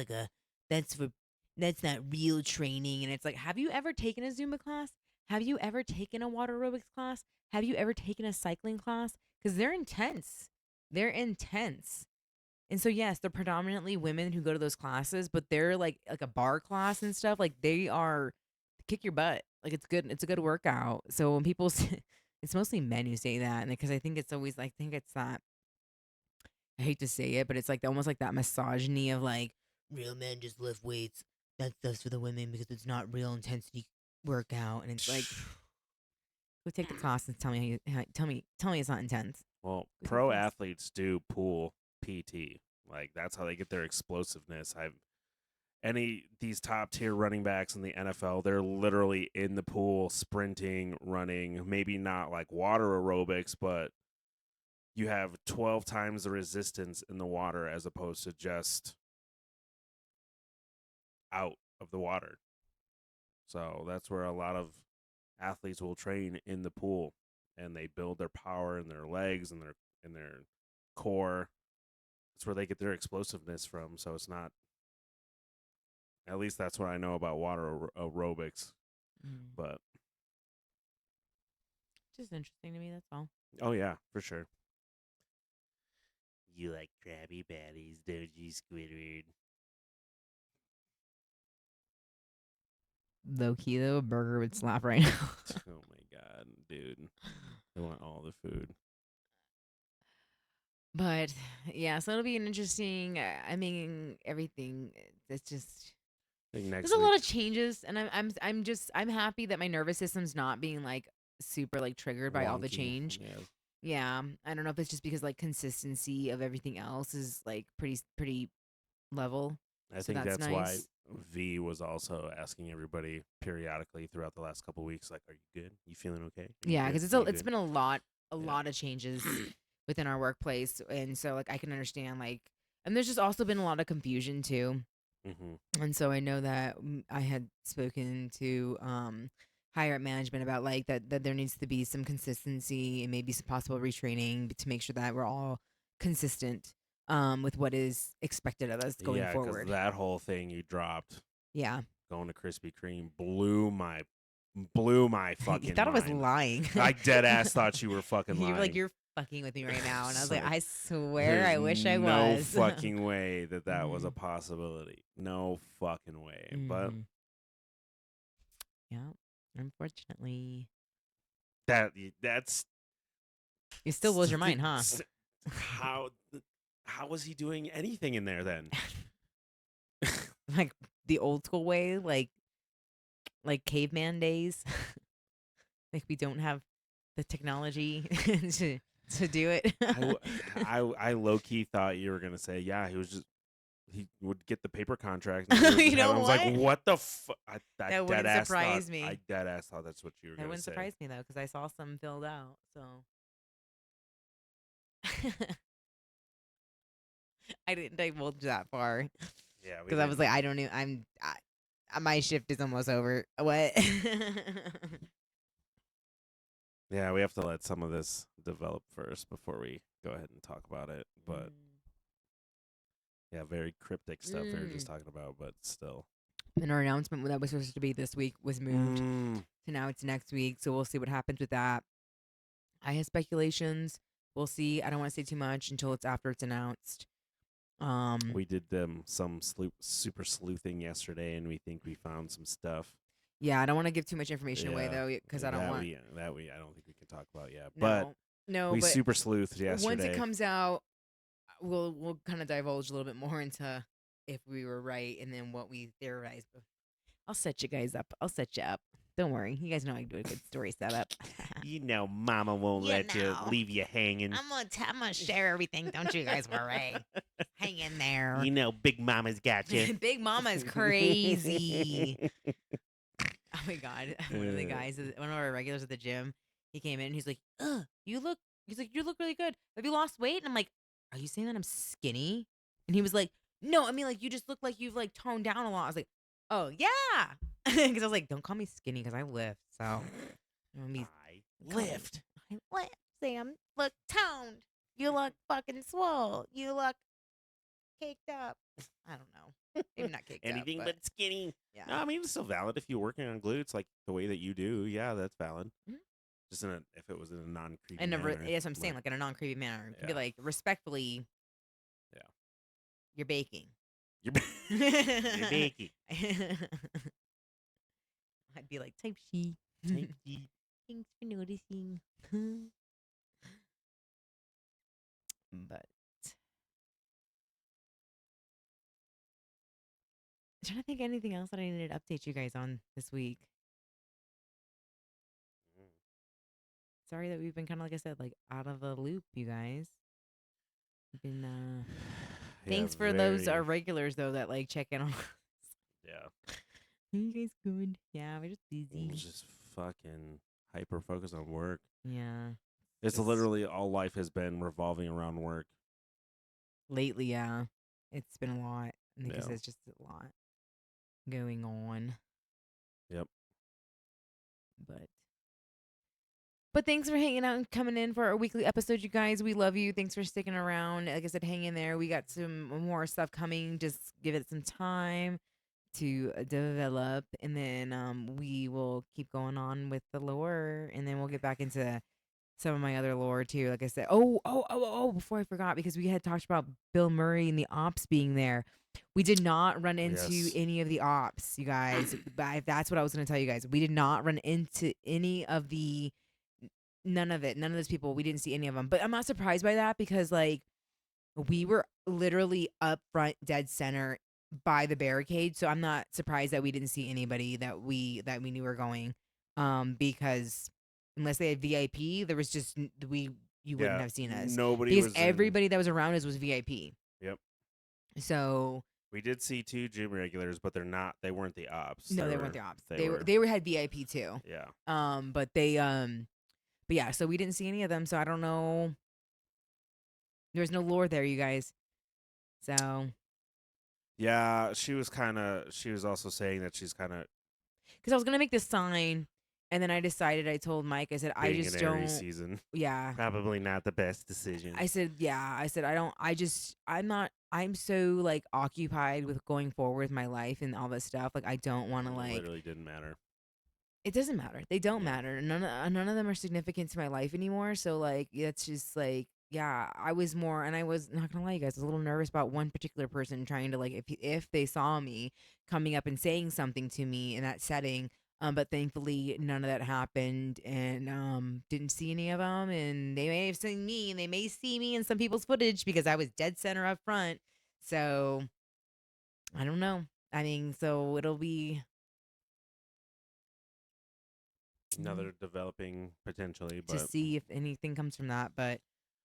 for that's not real training. And it's like, have you ever taken a Zumba class? Have you ever taken a water aerobics class? Have you ever taken a cycling class? Because they're intense. They're intense. And so yes, they're predominantly women who go to those classes, but they're like a bar class and stuff. Like they are kick your butt. Like it's good. It's a good workout. So when people say, it's mostly men who say that, and because I think it's always like I think it's that I hate to say it, but it's like almost like that misogyny of like real men just lift weights. That stuff's for the women because it's not real intensity workout, and it's like go take the class and tell me tell me it's not intense. Well, Go take the pro class. athletes do pool PT. Like that's how they get their explosiveness. I've any these top tier running backs in the NFL, they're literally in the pool sprinting, running, maybe not like water aerobics, but you have 12 times the resistance in the water as opposed to just out of the water. So that's where a lot of athletes will train in the pool and they build their power in their legs and their core. That's where they get their explosiveness from. So it's not, at least that's what I know about water aerobics. Mm. But Just interesting to me. That's all. oh yeah, for sure. You like Krabby Patties, don't you, Squidward? Low key though, a burger would slap right now. Oh my god, dude. I want all the food. But yeah, so it'll be an interesting. I mean, everything. It's just I think there's next a lot of week's changes, and I'm happy that my nervous system's not being like super like triggered by all the wonky. change. Yeah. Yeah, I don't know if it's just because like consistency of everything else is like pretty level, I so think that's that's why nice. V was also asking everybody periodically throughout the last couple weeks, like, "Are you good? You feeling okay? Are you Yeah, good? because Are you it's good?" been a Yeah. lot of changes within our workplace, and so like I can understand like, and there's just also been a lot of confusion too. Mm-hmm. And so I know that I had spoken to higher up management about like that there needs to be some consistency and maybe some possible retraining to make sure that we're all consistent with what is expected of us going Yeah, because forward. that whole thing you dropped Yeah. going to Krispy Kreme blew my You fucking thought I was mind. lying. I dead ass thought you were fucking You lying. were like, you're fucking with me right now. And I was like, So, I swear, there's I wish I no was. fucking way that was a Mhm. possibility. No fucking way. But Mhm. Yeah, unfortunately. that's You still lose your mind, huh? how how was he doing anything in there then? Like the old school way, like caveman days. Like we don't have the technology to do it. I low key thought you were gonna say, yeah, he would get the paper contract and he would You just have know it. I was like, what? what the fuck? That wouldn't surprise me. I dead ass thought that's what you were That gonna wouldn't say. surprise me though, because I saw some filled out. So I didn't divulge that far Yeah, we because I was didn't. like, I don't even. My shift is almost over. What? Yeah, we have to let some of this develop first before we go ahead and talk about it. But yeah, very cryptic stuff we were just talking about, but still. And our announcement that was supposed to be this week was moved to now it's next week. So we'll see what happens with that. I have speculations. We'll see. I don't want to say too much until it's after it's announced. We did some super sleuthing yesterday, and we think we found some stuff. Yeah, I don't want to give too much information away though, because I don't want I don't think we can talk about yet. no, But we but super sleuthed yesterday. once it comes out, we'll kind of divulge a little bit more into if we were right and then what we theorized. I'll set you guys up. I'll set you up. Don't worry. You guys know I can do a good story setup. You know, Mama won't let you leave you hanging. I'm gonna share everything. Don't you guys worry. Hang in there. You know, Big Mama's got you. Big Mama's crazy. Oh my god! One of the guys, one of our regulars at the gym, he came in. And he's like, "Ugh, you look." He's like, "You look really good. Have you lost weight?" And I'm like, "Are you saying that I'm skinny?" And he was like, "No, I mean like you just look like you've like toned down a lot." I was like, "Oh yeah," because I was like, "Don't call me skinny because I lift." So, I lift. I lift. Sam, look toned. You look fucking swole. You look caked up. I don't know. Maybe not caked Anything up, but skinny. yeah. No, I mean it's still valid if you're working on glutes like the way that you do. Yeah, that's valid. Mhm. Just if it was in a non-creepy And manner. that's what I'm saying, like in a non-creepy manner. You can be Yeah. like, respectfully, Yeah. you're baking. You're baking. I'd be like, type she. Type she. Thanks for noticing. But I'm trying to think of anything else that I needed to update you guys on this week. Sorry that we've been kind of, like I said, like out of the loop, you guys. We've been thanks for those our regulars though that like check in on us. Yeah. Are you guys good? Yeah, we're just busy. Just fucking hyper focused on work. Yeah. It's Just literally all life has been revolving around work. lately, yeah. It's been a lot. I think Yeah. it's just a lot going on. Yep. But thanks for hanging out and coming in for our weekly episode, you guys. We love you. Thanks for sticking around. Like I said, hang in there. We got some more stuff coming. Just give it some time to develop, and then we will keep going on with the lore, and then we'll get back into some of my other lore too. Like I said, before I forgot, because we had talked about Bilmuri and the ops being there. We did not run into any of the ops, you guys. But that's what I was going to tell you guys. We did not run into any of the none of it. None of those people. We didn't see any of them. But I'm not surprised by that because like we were literally up front, dead center by the barricade. So I'm not surprised that we didn't see anybody that we knew were going. Because unless they had VIP, there was just you wouldn't have seen us. Nobody because was everybody that was around us was VIP. Yep. So we did see 2 gym regulars, but they weren't the ops. No, they weren't the ops. They had VIP too. Yeah. But yeah, so we didn't see any of them, so I don't know. There's no lore there, you guys. So yeah, she was also saying that she's kind of because I was gonna make this sign And then I decided, I told Mike, I said, I Being an just Aries don't, season, yeah. probably not the best decision. I said, yeah. I said, I don't, I just, I'm not, I'm so like occupied with going forward with my life and all this stuff. Like, I don't want to It like, literally didn't matter. it doesn't matter. They don't Yeah. matter. None of them are significant to my life anymore. So like it's just like yeah, I was more, and I was not gonna lie, you guys, I was a little nervous about one particular person trying to like if they saw me coming up and saying something to me in that setting. But thankfully none of that happened, and didn't see any of them, and they may have seen me, and they may see me in some people's footage because I was dead center up front. So I don't know. I mean, so it'll be. Another developing potentially, To but see if anything comes from that. But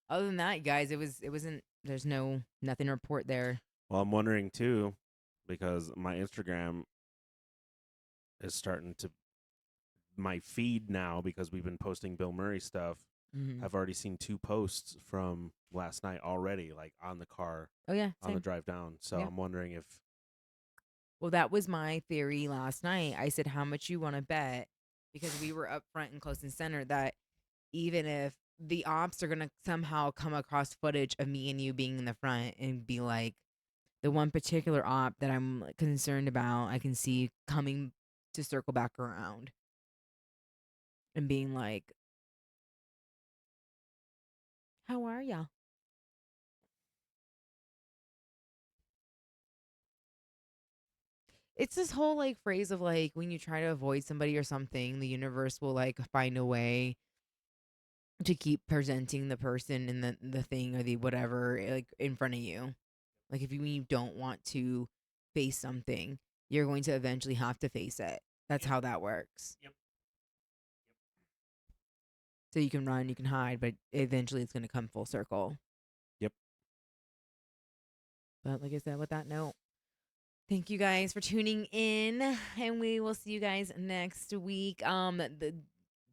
other than that, guys, it wasn't. There's nothing to report there. well, I'm wondering too, because my Instagram is starting to my feed now because we've been posting Bilmuri stuff. Mm-hmm. I've already seen 2 posts from last night already, like on the car Oh yeah, on the same. drive down. So Yeah. I'm wondering if Well, that was my theory last night. I said, "How much you want to bet?" Because we were up front and close and center. That even if the ops are gonna somehow come across footage of me and you being in the front and be like the one particular op that I'm like, concerned about, I can see coming to circle back around and being like, "How are ya?" It's this whole like phrase of like when you try to avoid somebody or something, the universe will like find a way to keep presenting the person and the thing or the whatever like in front of you. Like if you don't want to face something, you're going to eventually have to face it. That's Yep. how that works. Yep. So you can run, you can hide, but eventually it's going to come full circle. Yep. But like I said, with that note, thank you guys for tuning in, and we will see you guys next week. The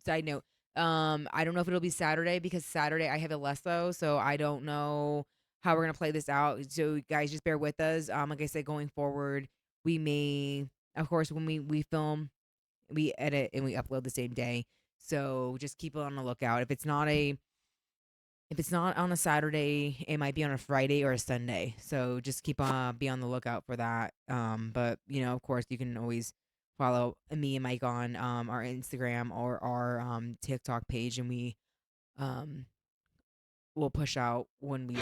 side note, I don't know if it'll be Saturday because Saturday I have a lesso, so I don't know how we're gonna play this out. So guys, just bear with us. Like I said, going forward, we may, of course, when we film, we edit and we upload the same day. So just keep on the lookout. If it's not on a Saturday, it might be on a Friday or a Sunday. So just keep on be on the lookout for that. But you know, of course, you can always follow me and Mike on our Instagram or our TikTok page, and we um will push out when we.